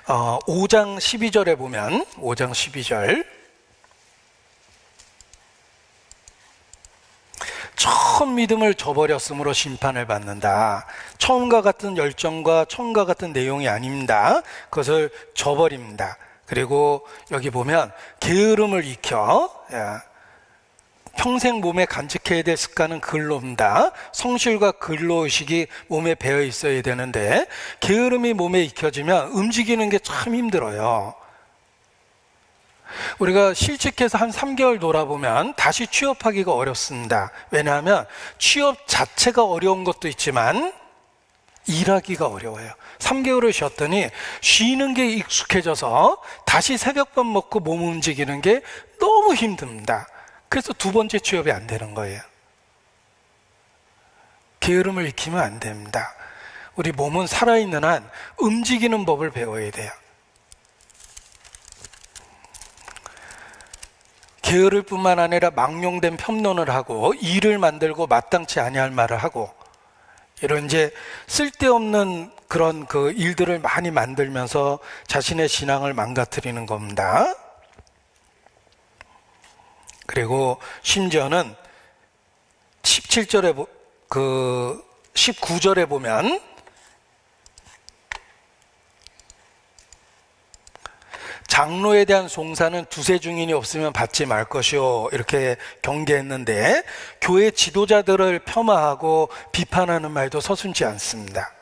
5장 12절에 보면 5장 12절 처음 믿음을 저버렸으므로 심판을 받는다. 처음과 같은 열정과 처음과 같은 내용이 아닙니다. 그것을 저버립니다. 그리고 여기 보면 게으름을 익혀 평생 몸에 간직해야 될 습관은 근로입니다. 성실과 근로의식이 몸에 배어 있어야 되는데 게으름이 몸에 익혀지면 움직이는 게 참 힘들어요. 우리가 실직해서 한 3개월 돌아보면 다시 취업하기가 어렵습니다. 왜냐하면 취업 자체가 어려운 것도 있지만 일하기가 어려워요. 3개월을 쉬었더니 쉬는 게 익숙해져서 다시 새벽밥 먹고 몸 움직이는 게 너무 힘듭니다. 그래서 두 번째 취업이 안 되는 거예요. 게으름을 익히면 안 됩니다. 우리 몸은 살아있는 한 움직이는 법을 배워야 돼요. 게으를 뿐만 아니라 망령된 편론을 하고 일을 만들고 마땅치 아니할 말을 하고 이런 이제 쓸데없는 그런 그 일들을 많이 만들면서 자신의 신앙을 망가뜨리는 겁니다. 그리고 심지어는 17절에 19절에 보면 장로에 대한 송사는 두세 증인이 없으면 받지 말 것이요 이렇게 경계했는데 교회 지도자들을 폄하하고 비판하는 말도 서슴지 않습니다.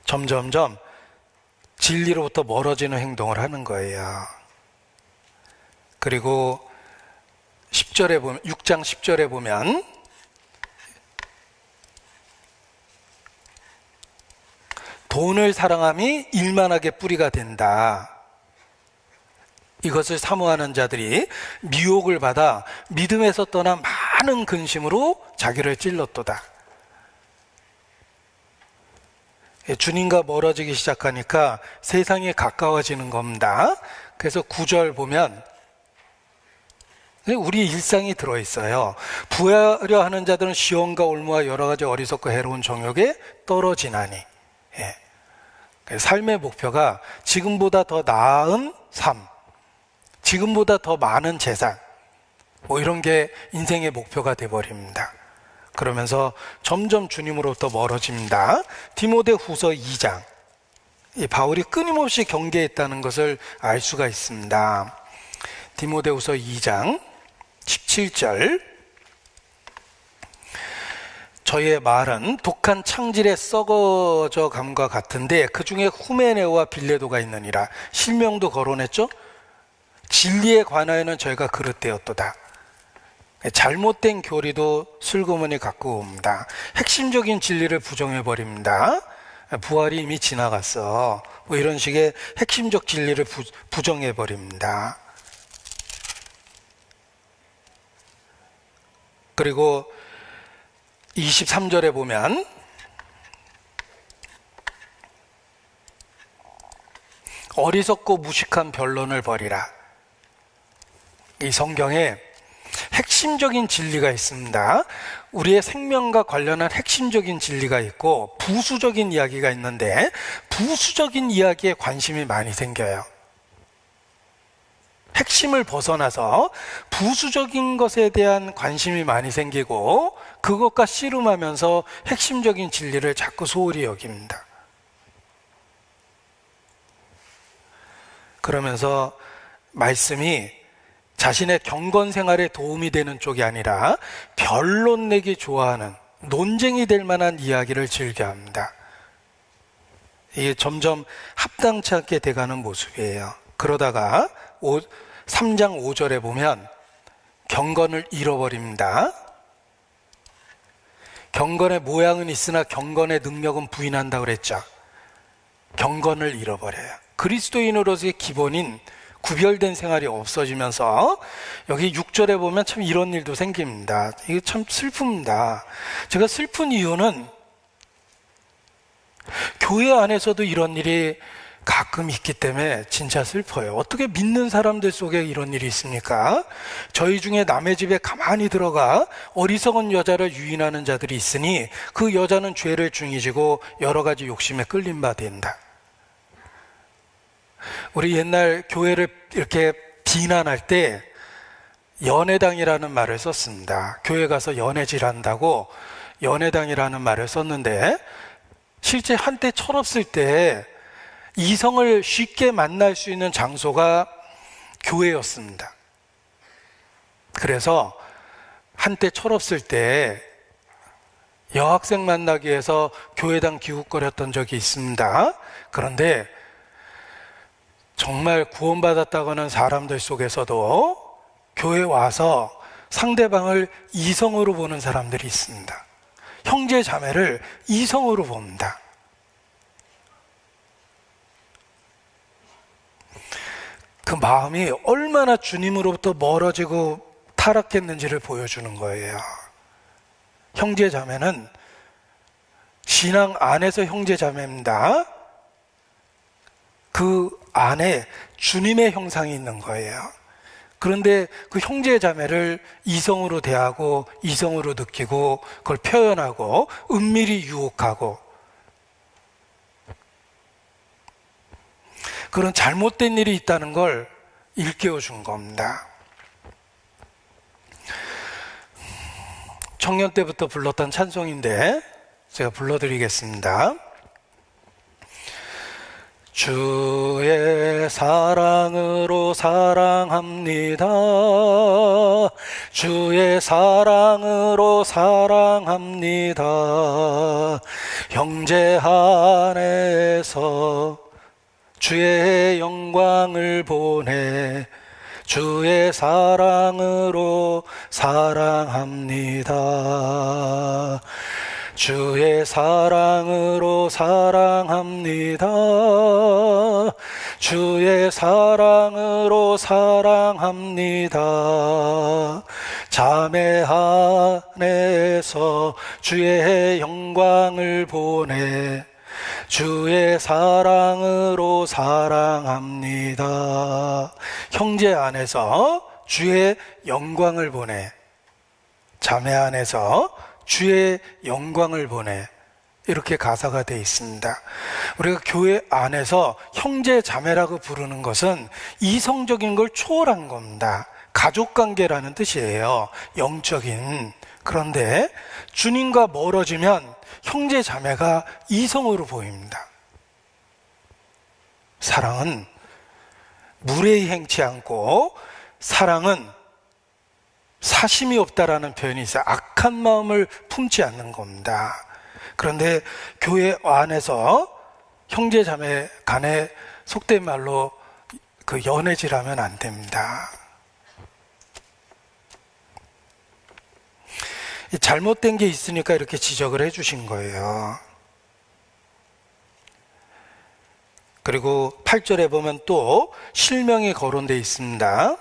점점점 진리로부터 멀어지는 행동을 하는 거예요. 그리고 10절에 보면 6장 10절에 보면 돈을 사랑함이 일만하게 뿌리가 된다. 이것을 사모하는 자들이 미혹을 받아 믿음에서 떠나 많은 근심으로 자기를 찔렀도다. 주님과 멀어지기 시작하니까 세상에 가까워지는 겁니다. 그래서 9절 보면 우리 일상이 들어있어요. 부하려 하는 자들은 시험과 올무와 여러 가지 어리석고 해로운 정욕에 떨어지나니. 삶의 목표가 지금보다 더 나은 삶, 지금보다 더 많은 재산, 이런 게 인생의 목표가 돼버립니다. 그러면서 점점 주님으로부터 멀어집니다. 디모데후서 2장, 이 바울이 끊임없이 경계했다는 것을 알 수가 있습니다. 디모데후서 2장 17절, 저희의 말은 독한 창질에 썩어져 감과 같은데 그 중에 후메네오와 빌레도가 있느니라. 실명도 거론했죠. 진리에 관하여는 저희가 그릇되었도다. 잘못된 교리도 슬그머니 갖고 옵니다. 핵심적인 진리를 부정해버립니다. 부활이 이미 지나갔어. 이런 식의 핵심적 진리를 부정해버립니다. 그리고 23절에 보면 어리석고 무식한 변론을 벌이라. 이 성경에 핵심적인 진리가 있습니다. 우리의 생명과 관련한 핵심적인 진리가 있고 부수적인 이야기가 있는데 부수적인 이야기에 관심이 많이 생겨요. 핵심을 벗어나서 부수적인 것에 대한 관심이 많이 생기고 그것과 씨름하면서 핵심적인 진리를 자꾸 소홀히 여깁니다. 그러면서 말씀이 자신의 경건 생활에 도움이 되는 쪽이 아니라 변론 내기 좋아하는 논쟁이 될 만한 이야기를 즐겨합니다. 이게 점점 합당치 않게 돼가는 모습이에요. 그러다가 3장 5절에 보면 경건을 잃어버립니다. 경건의 모양은 있으나 경건의 능력은 부인한다고 그랬죠. 경건을 잃어버려요. 그리스도인으로서의 기본인 구별된 생활이 없어지면서 여기 6절에 보면 참 이런 일도 생깁니다. 이게 참 슬픕니다. 제가 슬픈 이유는 교회 안에서도 이런 일이 가끔 있기 때문에 진짜 슬퍼요. 어떻게 믿는 사람들 속에 이런 일이 있습니까? 저희 중에 남의 집에 가만히 들어가 어리석은 여자를 유인하는 자들이 있으니 그 여자는 죄를 중이지고 여러 가지 욕심에 끌린 바 된다. 우리 옛날 교회를 이렇게 비난할 때 연회당이라는 말을 썼습니다. 교회 가서 연회질한다고 연회당이라는 말을 썼는데 실제 한때 철없을 때 이성을 쉽게 만날 수 있는 장소가 교회였습니다. 그래서 한때 철없을 때 여학생 만나기 위해서 교회당 기웃거렸던 적이 있습니다. 그런데 정말 구원받았다고 하는 사람들 속에서도 교회 와서 상대방을 이성으로 보는 사람들이 있습니다. 형제 자매를 이성으로 봅니다. 그 마음이 얼마나 주님으로부터 멀어지고 타락했는지를 보여주는 거예요. 형제 자매는 신앙 안에서 형제 자매입니다. 그 안에 주님의 형상이 있는 거예요. 그런데 그 형제 자매를 이성으로 대하고 이성으로 느끼고 그걸 표현하고 은밀히 유혹하고 그런 잘못된 일이 있다는 걸 일깨워 준 겁니다. 청년 때부터 불렀던 찬송인데 제가 불러드리겠습니다. 주의 사랑으로 사랑합니다. 주의 사랑으로 사랑합니다. 형제 안에서 주의 영광을 보내 주의 사랑으로 사랑합니다. 주의 사랑으로 사랑합니다. 주의 사랑으로 사랑합니다. 자매 안에서 주의 영광을 보내 주의 사랑으로 사랑합니다. 형제 안에서 주의 영광을 보내 자매 안에서 주의 영광을 보내 이렇게 가사가 되어 있습니다. 우리가 교회 안에서 형제 자매라고 부르는 것은 이성적인 걸 초월한 겁니다. 가족관계라는 뜻이에요. 영적인. 그런데 주님과 멀어지면 형제 자매가 이성으로 보입니다. 사랑은 무례히 행치 않고 사랑은 사심이 없다라는 표현이 있어요. 악한 마음을 품지 않는 겁니다. 그런데 교회 안에서 형제 자매 간에 속된 말로 그 연애질하면 안 됩니다. 잘못된 게 있으니까 이렇게 지적을 해주신 거예요. 그리고 8절에 보면 또 실명이 거론되어 있습니다.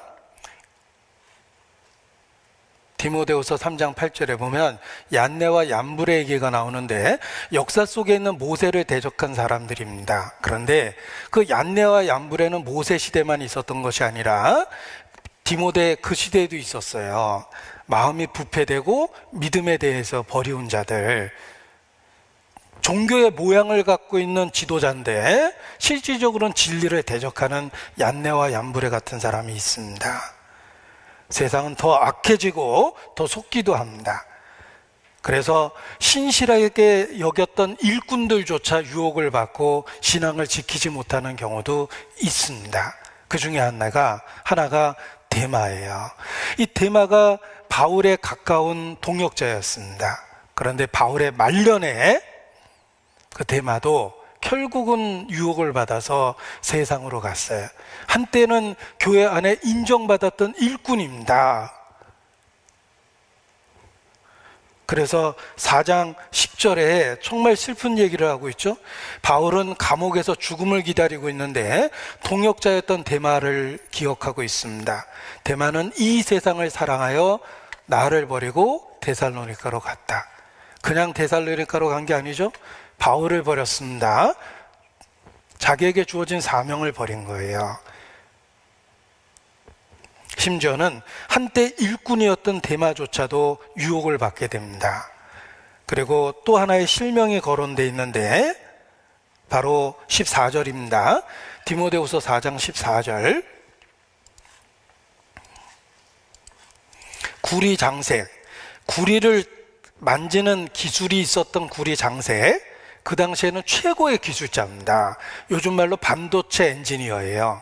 디모데후서 3장 8절에 보면 얀네와 얀불의 얘기가 나오는데 역사 속에 있는 모세를 대적한 사람들입니다. 그런데 그 얀네와 얀불에는 모세 시대만 있었던 것이 아니라 디모데 그 시대에도 있었어요. 마음이 부패되고 믿음에 대해서 버리운 자들, 종교의 모양을 갖고 있는 지도자인데 실질적으로는 진리를 대적하는 얀네와 얀불에 같은 사람이 있습니다. 세상은 더 악해지고 더 속기도 합니다. 그래서 신실하게 여겼던 일꾼들조차 유혹을 받고 신앙을 지키지 못하는 경우도 있습니다. 그 중에 하나가 데마예요. 이 데마가 바울에 가까운 동역자였습니다. 그런데 바울의 말년에 그 데마도 결국은 유혹을 받아서 세상으로 갔어요. 한때는 교회 안에 인정받았던 일꾼입니다. 그래서 4장 10절에 정말 슬픈 얘기를 하고 있죠. 바울은 감옥에서 죽음을 기다리고 있는데 동역자였던 데마를 기억하고 있습니다. 데마는 이 세상을 사랑하여 나를 버리고 데살로니가로 갔다. 그냥 데살로니가로 간 게 아니죠. 바울을 버렸습니다. 자기에게 주어진 사명을 버린 거예요. 심지어는 한때 일꾼이었던 데마조차도 유혹을 받게 됩니다. 그리고 또 하나의 실명이 거론되어 있는데 바로 14절입니다. 디모데후서 4장 14절. 구리 장색, 구리를 만지는 기술이 있었던 구리 장색, 그 당시에는 최고의 기술자입니다. 요즘 말로 반도체 엔지니어예요.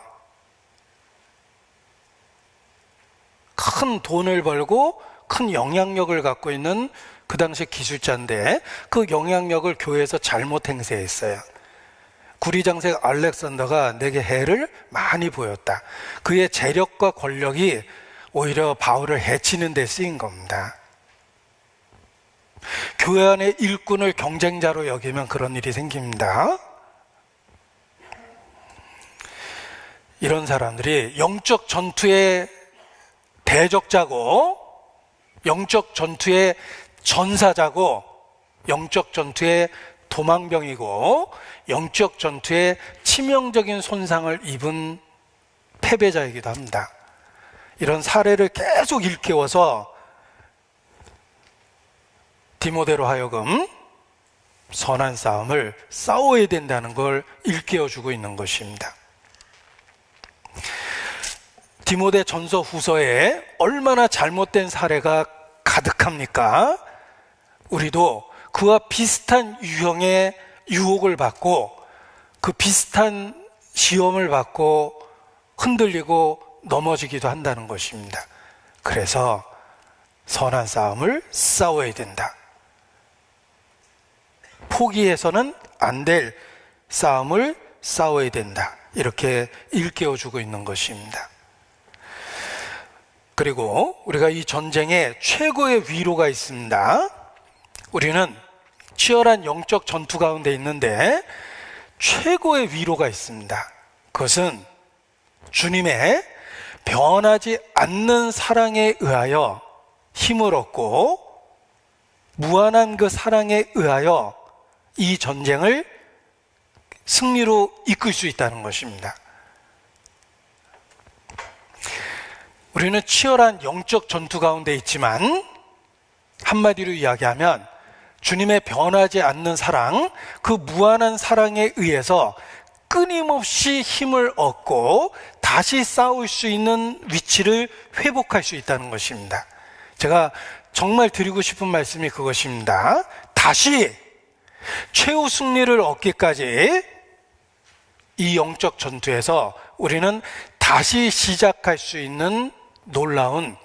큰 돈을 벌고 큰 영향력을 갖고 있는 그 당시 기술자인데 그 영향력을 교회에서 잘못 행사했어요. 구리장색 알렉산더가 내게 해를 많이 보였다. 그의 재력과 권력이 오히려 바울을 해치는 데 쓰인 겁니다. 교회 안의 일꾼을 경쟁자로 여기면 그런 일이 생깁니다. 이런 사람들이 영적 전투의 대적자고, 영적 전투의 전사자고, 영적 전투의 도망병이고, 영적 전투의 치명적인 손상을 입은 패배자이기도 합니다. 이런 사례를 계속 일깨워서 디모데로 하여금 선한 싸움을 싸워야 된다는 걸 일깨워주고 있는 것입니다. 디모데 전서 후서에 얼마나 잘못된 사례가 가득합니까? 우리도 그와 비슷한 유형의 유혹을 받고 그 비슷한 시험을 받고 흔들리고 넘어지기도 한다는 것입니다. 그래서 선한 싸움을 싸워야 된다. 포기해서는 안 될 싸움을 싸워야 된다. 이렇게 일깨워주고 있는 것입니다. 그리고 우리가 이 전쟁에 최고의 위로가 있습니다. 우리는 치열한 영적 전투 가운데 있는데 최고의 위로가 있습니다. 그것은 주님의 변하지 않는 사랑에 의하여 힘을 얻고 무한한 그 사랑에 의하여 이 전쟁을 승리로 이끌 수 있다는 것입니다. 우리는 치열한 영적 전투 가운데 있지만 한마디로 이야기하면 주님의 변하지 않는 사랑, 그 무한한 사랑에 의해서 끊임없이 힘을 얻고 다시 싸울 수 있는 위치를 회복할 수 있다는 것입니다. 제가 정말 드리고 싶은 말씀이 그것입니다. 다시 최후 승리를 얻기까지 이 영적 전투에서 우리는 다시 시작할 수 있는 놀라운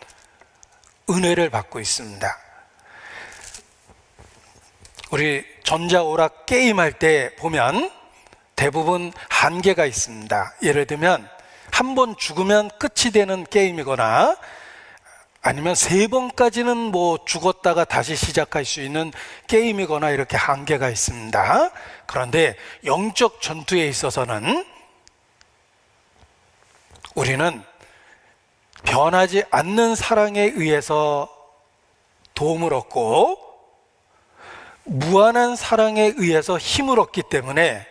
은혜를 받고 있습니다. 우리 전자오락 게임할 때 보면 대부분 한계가 있습니다. 예를 들면 한 번 죽으면 끝이 되는 게임이거나 아니면 3번까지는 뭐 죽었다가 다시 시작할 수 있는 게임이거나 이렇게 한계가 있습니다. 그런데 영적 전투에 있어서는 우리는 변하지 않는 사랑에 의해서 도움을 얻고 무한한 사랑에 의해서 힘을 얻기 때문에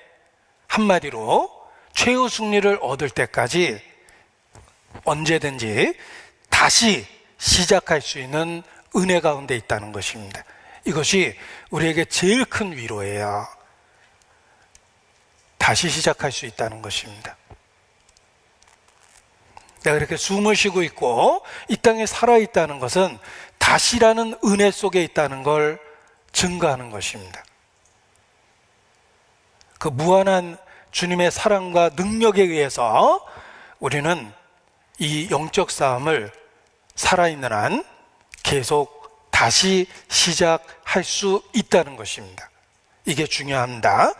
한마디로 최후 승리를 얻을 때까지 언제든지 다시 시작할 수 있는 은혜 가운데 있다는 것입니다. 이것이 우리에게 제일 큰 위로예요. 다시 시작할 수 있다는 것입니다. 내가 이렇게 숨을 쉬고 있고 이 땅에 살아있다는 것은 다시라는 은혜 속에 있다는 걸 증거하는 것입니다. 그 무한한 주님의 사랑과 능력에 의해서 우리는 이 영적 싸움을 살아있는 한 계속 다시 시작할 수 있다는 것입니다. 이게 중요합니다.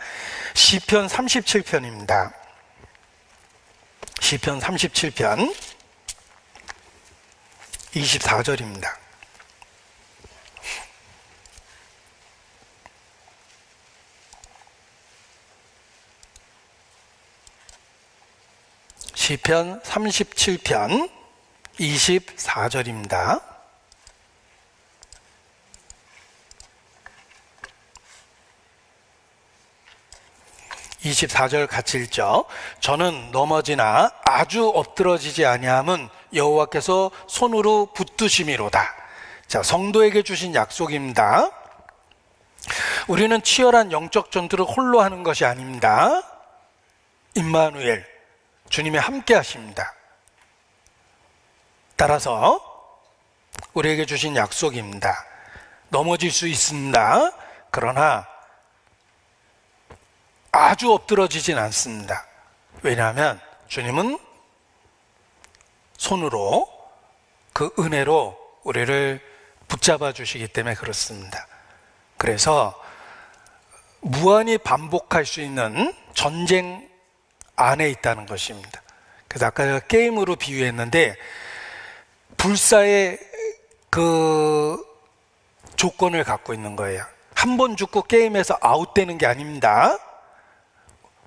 시편 37편입니다. 시편 37편 24절입니다. 시편 37편 24절입니다. (24절) 같이 읽죠. 저는 넘어지나 아주 엎드러지지 아니함은 여호와께서 손으로 붙드심이로다. 자, 성도에게 주신 약속입니다. 우리는 치열한 영적 전투를 홀로 하는 것이 아닙니다. 임마누엘, 주님이 함께 하십니다. 따라서 우리에게 주신 약속입니다. 넘어질 수 있습니다. 그러나 아주 엎드러지진 않습니다. 왜냐하면 주님은 손으로 그 은혜로 우리를 붙잡아 주시기 때문에 그렇습니다. 그래서 무한히 반복할 수 있는 전쟁 안에 있다는 것입니다. 그래서 아까 제가 게임으로 비유했는데 불사의 그 조건을 갖고 있는 거예요. 한 번 죽고 게임에서 아웃되는 게 아닙니다.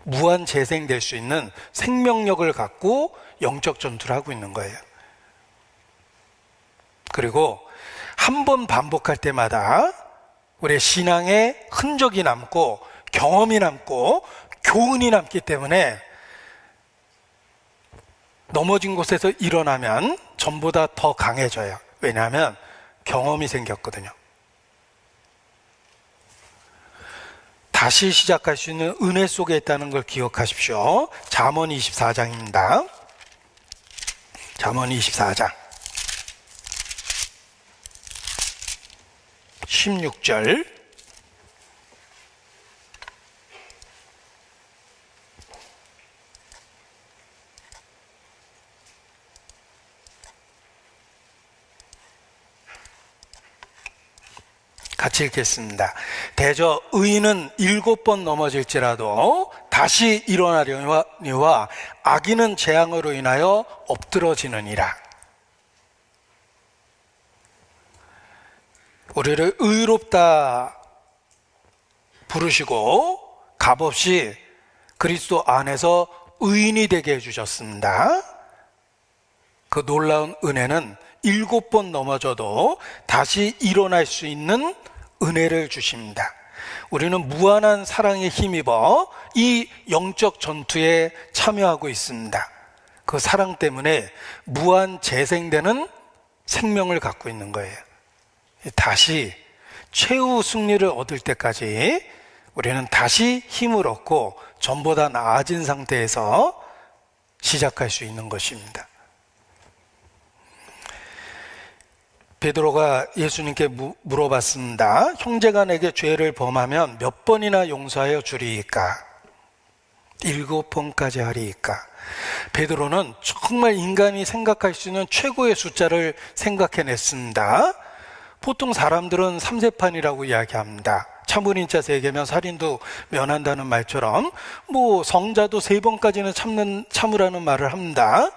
무한 재생될 수 있는 생명력을 갖고 영적 전투를 하고 있는 거예요. 그리고 한 번 반복할 때마다 우리의 신앙에 흔적이 남고 경험이 남고 교훈이 남기 때문에 넘어진 곳에서 일어나면 전보다 더 강해져요. 왜냐하면 경험이 생겼거든요. 다시 시작할 수 있는 은혜 속에 있다는 걸 기억하십시오. 잠언 24장입니다. 잠언 24장 16절 같이 읽겠습니다. 대저 의인은 7번 넘어질지라도 다시 일어나려니와 악인은 재앙으로 인하여 엎드러지느니라. 우리를 의롭다 부르시고 값없이 그리스도 안에서 의인이 되게 해주셨습니다. 그 놀라운 은혜는 7번 넘어져도 다시 일어날 수 있는 은혜를 주십니다. 우리는 무한한 사랑에 힘입어 이 영적 전투에 참여하고 있습니다. 그 사랑 때문에 무한 재생되는 생명을 갖고 있는 거예요. 다시 최후 승리를 얻을 때까지 우리는 다시 힘을 얻고 전보다 나아진 상태에서 시작할 수 있는 것입니다. 베드로가 예수님께 물어봤습니다. 형제가 내게 죄를 범하면 몇 번이나 용서하여 주리이까? 7번까지 하리이까? 베드로는 정말 인간이 생각할 수 있는 최고의 숫자를 생각해냈습니다. 보통 사람들은 삼세판이라고 이야기합니다. 참을인자 3개면 살인도 면한다는 말처럼 성자도 3번까지는 참으라는 말을 합니다.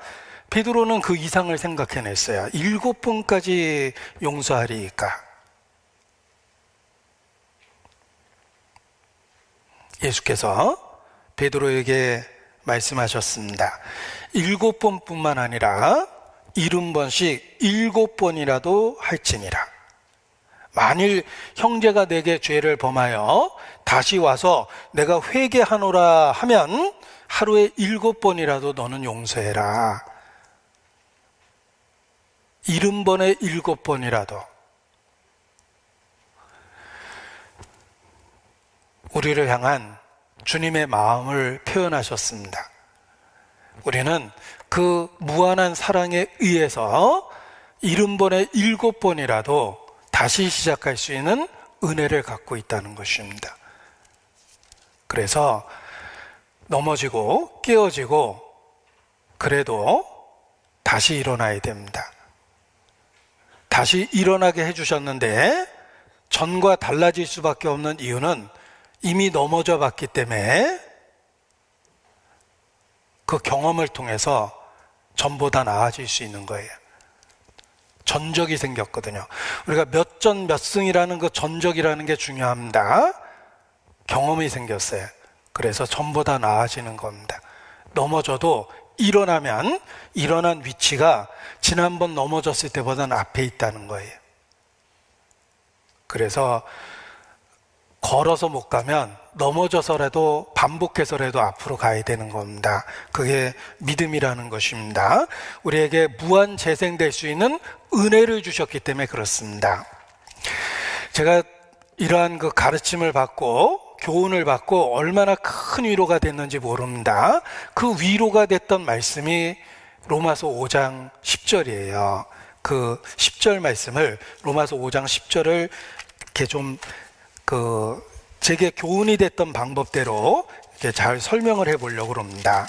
베드로는 그 이상을 생각해냈어요. 7번까지 용서하리이까? 예수께서 베드로에게 말씀하셨습니다. 7번뿐만 아니라 70번씩 7번이라도 할지니라. 만일 형제가 내게 죄를 범하여 다시 와서 내가 회개하노라 하면 하루에 7번이라도 너는 용서해라. 70번에 7번이라도 우리를 향한 주님의 마음을 표현하셨습니다. 우리는 그 무한한 사랑에 의해서 70번에 7번이라도 다시 시작할 수 있는 은혜를 갖고 있다는 것입니다. 그래서 넘어지고 깨어지고 그래도 다시 일어나야 됩니다. 다시 일어나게 해주셨는데 전과 달라질 수밖에 없는 이유는 이미 넘어져 봤기 때문에 그 경험을 통해서 전보다 나아질 수 있는 거예요. 전적이 생겼거든요. 우리가 몇 전 몇 승이라는 그 전적이라는 게 중요합니다. 경험이 생겼어요. 그래서 전보다 나아지는 겁니다. 넘어져도 일어나면 일어난 위치가 지난번 넘어졌을 때보다는 앞에 있다는 거예요. 그래서 걸어서 못 가면 넘어져서라도 반복해서라도 앞으로 가야 되는 겁니다. 그게 믿음이라는 것입니다. 우리에게 무한 재생될 수 있는 은혜를 주셨기 때문에 그렇습니다. 제가 이러한 그 가르침을 받고 교훈을 받고 얼마나 큰 위로가 됐는지 모릅니다. 그 위로가 됐던 말씀이 로마서 5장 10절이에요. 그 10절 말씀을 로마서 5장 10절을 이렇게 좀 제게 교훈이 됐던 방법대로 이렇게 잘 설명을 해보려고 합니다.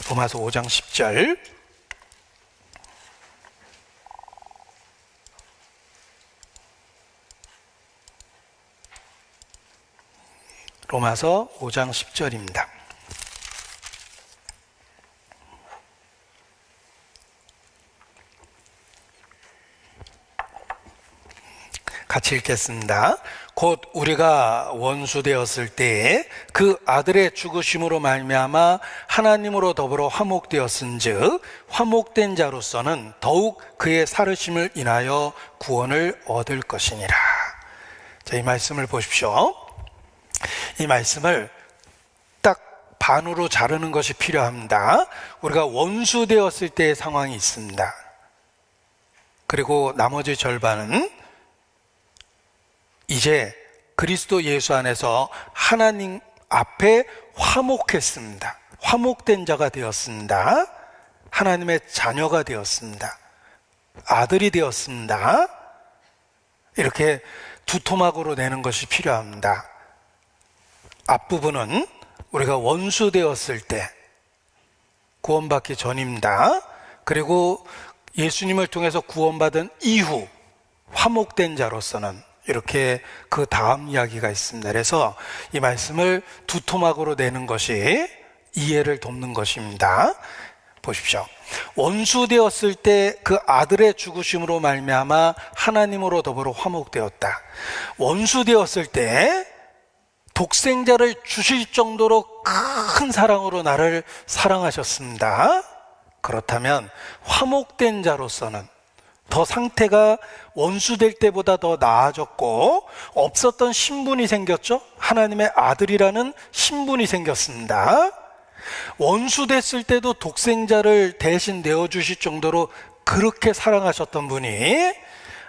로마서 5장 10절. 로마서 5장 10절입니다. 같이 읽겠습니다. 곧 우리가 원수 되었을 때에 그 아들의 죽으심으로 말미암아 하나님으로 더불어 화목되었은즉 화목된 자로서는 더욱 그의 살으심을 인하여 구원을 얻을 것이니라. 자, 이 말씀을 보십시오. 이 말씀을 딱 반으로 자르는 것이 필요합니다. 우리가 원수 되었을 때의 상황이 있습니다. 그리고 나머지 절반은 이제 그리스도 예수 안에서 하나님 앞에 화목했습니다. 화목된 자가 되었습니다. 하나님의 자녀가 되었습니다. 아들이 되었습니다. 이렇게 두 토막으로 내는 것이 필요합니다. 앞부분은 우리가 원수 되었을 때 구원받기 전입니다. 그리고 예수님을 통해서 구원받은 이후 화목된 자로서는 이렇게 그 다음 이야기가 있습니다. 그래서 이 말씀을 두 토막으로 내는 것이 이해를 돕는 것입니다. 보십시오. 원수 되었을 때 그 아들의 죽으심으로 말미암아 하나님으로 더불어 화목되었다. 원수 되었을 때 독생자를 주실 정도로 큰 사랑으로 나를 사랑하셨습니다. 그렇다면 화목된 자로서는 더 상태가 원수될 때보다 더 나아졌고 없었던 신분이 생겼죠. 하나님의 아들이라는 신분이 생겼습니다. 원수됐을 때도 독생자를 대신 내어주실 정도로 그렇게 사랑하셨던 분이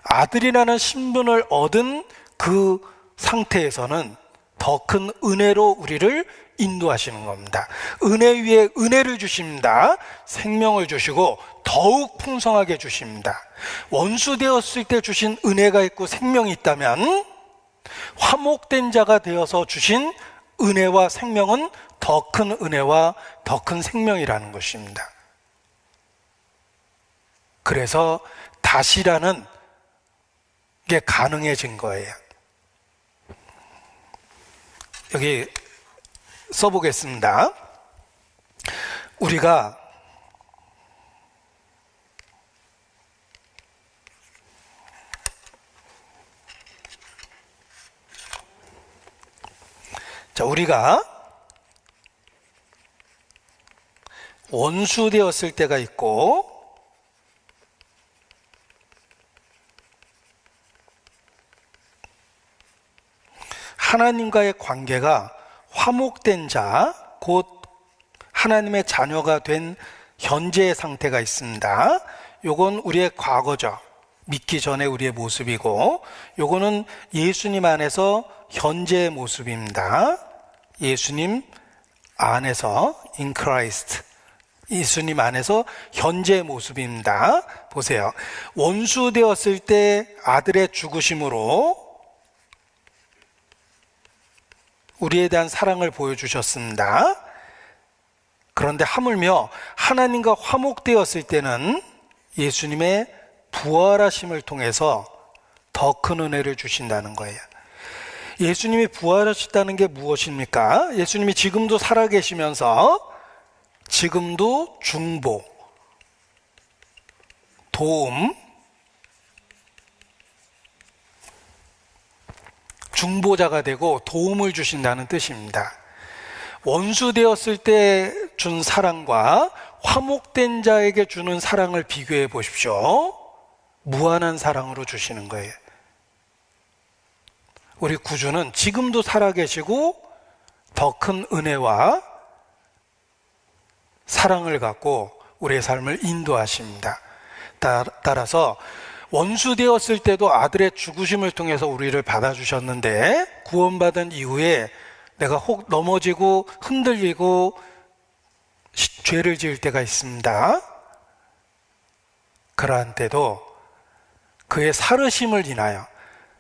아들이라는 신분을 얻은 그 상태에서는 더 큰 은혜로 우리를 인도하시는 겁니다. 은혜 위에 은혜를 주십니다. 생명을 주시고 더욱 풍성하게 주십니다. 원수 되었을 때 주신 은혜가 있고 생명이 있다면 화목된 자가 되어서 주신 은혜와 생명은 더 큰 은혜와 더 큰 생명이라는 것입니다. 그래서 다시라는 게 가능해진 거예요. 여기 써보겠습니다. 우리가 원수 되었을 때가 있고 하나님과의 관계가 화목된 자, 곧 하나님의 자녀가 된 현재의 상태가 있습니다. 요건 우리의 과거죠. 믿기 전에 우리의 모습이고, 요거는 예수님 안에서 현재의 모습입니다. 예수님 안에서 in Christ, 예수님 안에서 현재의 모습입니다. 보세요. 원수 되었을 때 아들의 죽으심으로 우리에 대한 사랑을 보여주셨습니다. 그런데 하물며 하나님과 화목되었을 때는 예수님의 부활하심을 통해서 더 큰 은혜를 주신다는 거예요. 예수님이 부활하셨다는 게 무엇입니까? 예수님이 지금도 살아계시면서 지금도 중보, 도움, 중보자가 되고 도움을 주신다는 뜻입니다. 원수 되었을 때 준 사랑과 화목된 자에게 주는 사랑을 비교해 보십시오. 무한한 사랑으로 주시는 거예요. 우리 구주는 지금도 살아계시고 더 큰 은혜와 사랑을 갖고 우리의 삶을 인도하십니다. 따라서 원수 되었을 때도 아들의 죽으심을 통해서 우리를 받아주셨는데 구원받은 이후에 내가 혹 넘어지고 흔들리고 죄를 지을 때가 있습니다. 그러한 때도 그의 살으심을 인하여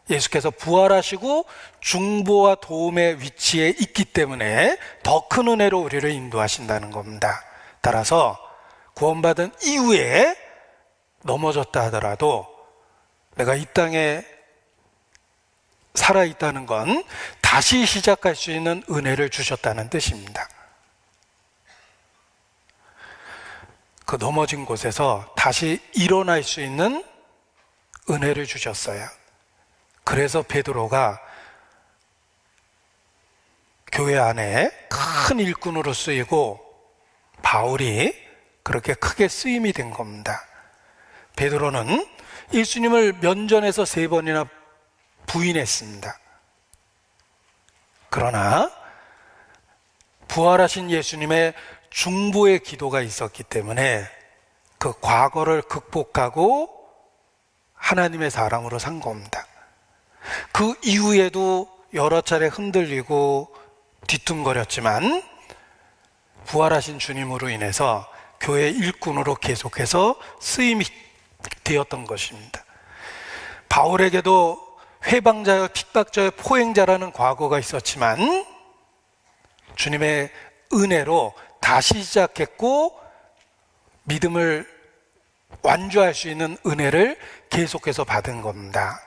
예수께서 부활하시고 중보와 도움의 위치에 있기 때문에 더 큰 은혜로 우리를 인도하신다는 겁니다. 따라서 구원받은 이후에 넘어졌다 하더라도 내가 이 땅에 살아있다는 건 다시 시작할 수 있는 은혜를 주셨다는 뜻입니다. 그 넘어진 곳에서 다시 일어날 수 있는 은혜를 주셨어요. 그래서 베드로가 교회 안에 큰 일꾼으로 쓰이고 바울이 그렇게 크게 쓰임이 된 겁니다. 베드로는 예수님을 면전에서 3번이나 부인했습니다. 그러나 부활하신 예수님의 중보의 기도가 있었기 때문에 그 과거를 극복하고 하나님의 사람으로 산 겁니다. 그 이후에도 여러 차례 흔들리고 뒤뚱거렸지만 부활하신 주님으로 인해서 교회 일꾼으로 계속해서 쓰임이 되었던 것입니다. 바울에게도 회방자여 핍박자여 포행자라는 과거가 있었지만 주님의 은혜로 다시 시작했고 믿음을 완주할 수 있는 은혜를 계속해서 받은 겁니다.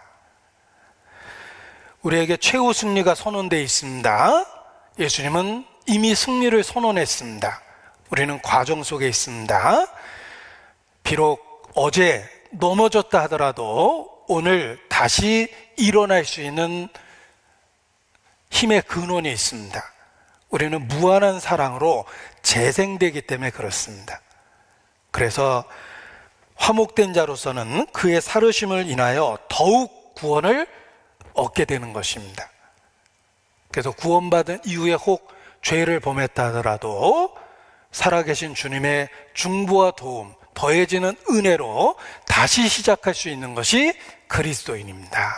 우리에게 최후 승리가 선언되어 있습니다. 예수님은 이미 승리를 선언했습니다. 우리는 과정 속에 있습니다. 비록 어제 넘어졌다 하더라도 오늘 다시 일어날 수 있는 힘의 근원이 있습니다. 우리는 무한한 사랑으로 재생되기 때문에 그렇습니다. 그래서 화목된 자로서는 그의 살으심을 인하여 더욱 구원을 얻게 되는 것입니다. 그래서 구원받은 이후에 혹 죄를 범했다 하더라도 살아계신 주님의 중보와 도움, 더해지는 은혜로 다시 시작할 수 있는 것이 그리스도인입니다.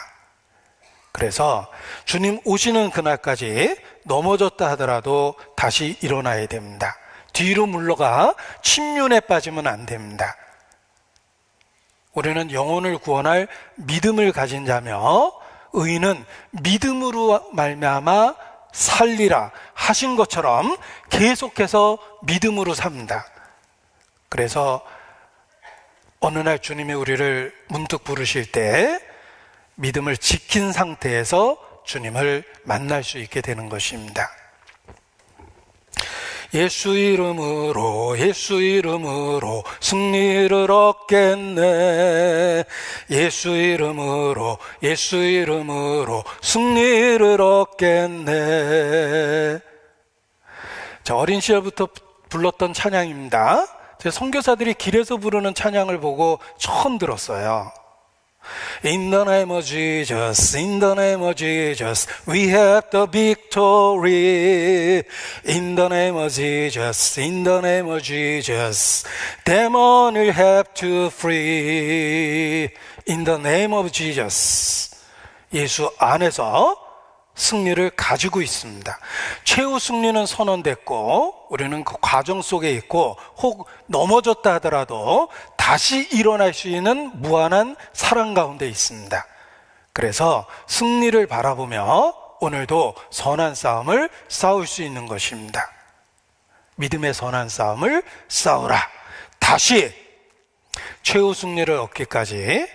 그래서 주님 오시는 그날까지 넘어졌다 하더라도 다시 일어나야 됩니다. 뒤로 물러가 침륜에 빠지면 안 됩니다. 우리는 영혼을 구원할 믿음을 가진 자며 의인은 믿음으로 말미암아 살리라 하신 것처럼 계속해서 믿음으로 삽니다. 그래서 어느 날 주님이 우리를 문득 부르실 때 믿음을 지킨 상태에서 주님을 만날 수 있게 되는 것입니다. 예수 이름으로 승리를 얻겠네. 예수 이름으로 승리를 얻겠네. 자, 어린 시절부터 불렀던 찬양입니다. 제 선교사들이 길에서 부르는 찬양을 보고 처음 들었어요. In the name of Jesus, in the name of Jesus, we have the victory. In the name of Jesus, in the name of Jesus, demon을 have to free. In the name of Jesus. 예수 안에서 승리를 가지고 있습니다. 최후 승리는 선언됐고 우리는 그 과정 속에 있고 혹 넘어졌다 하더라도 다시 일어날 수 있는 무한한 사랑 가운데 있습니다. 그래서 승리를 바라보며 오늘도 선한 싸움을 싸울 수 있는 것입니다. 믿음의 선한 싸움을 싸우라. 다시 최후 승리를 얻기까지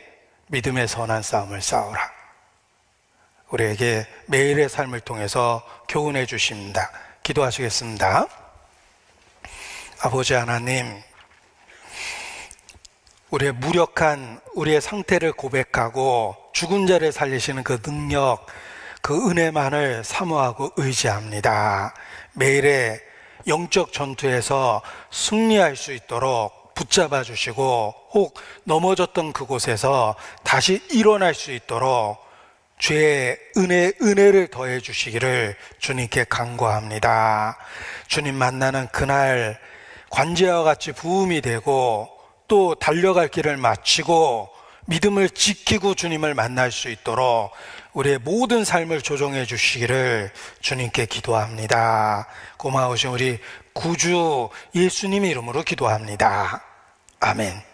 믿음의 선한 싸움을 싸우라. 우리에게 매일의 삶을 통해서 교훈해 주십니다. 기도하시겠습니다. 아버지 하나님, 우리의 무력한 우리의 상태를 고백하고 죽은 자를 살리시는 그 능력, 그 은혜만을 사모하고 의지합니다. 매일의 영적 전투에서 승리할 수 있도록 붙잡아 주시고 혹 넘어졌던 그곳에서 다시 일어날 수 있도록 주의 은혜를 더해 주시기를 주님께 간구합니다. 주님 만나는 그날 관제와 같이 부음이 되고 또 달려갈 길을 마치고 믿음을 지키고 주님을 만날 수 있도록 우리의 모든 삶을 조정해 주시기를 주님께 기도합니다. 고마우신 우리 구주 예수님 이름으로 기도합니다. 아멘.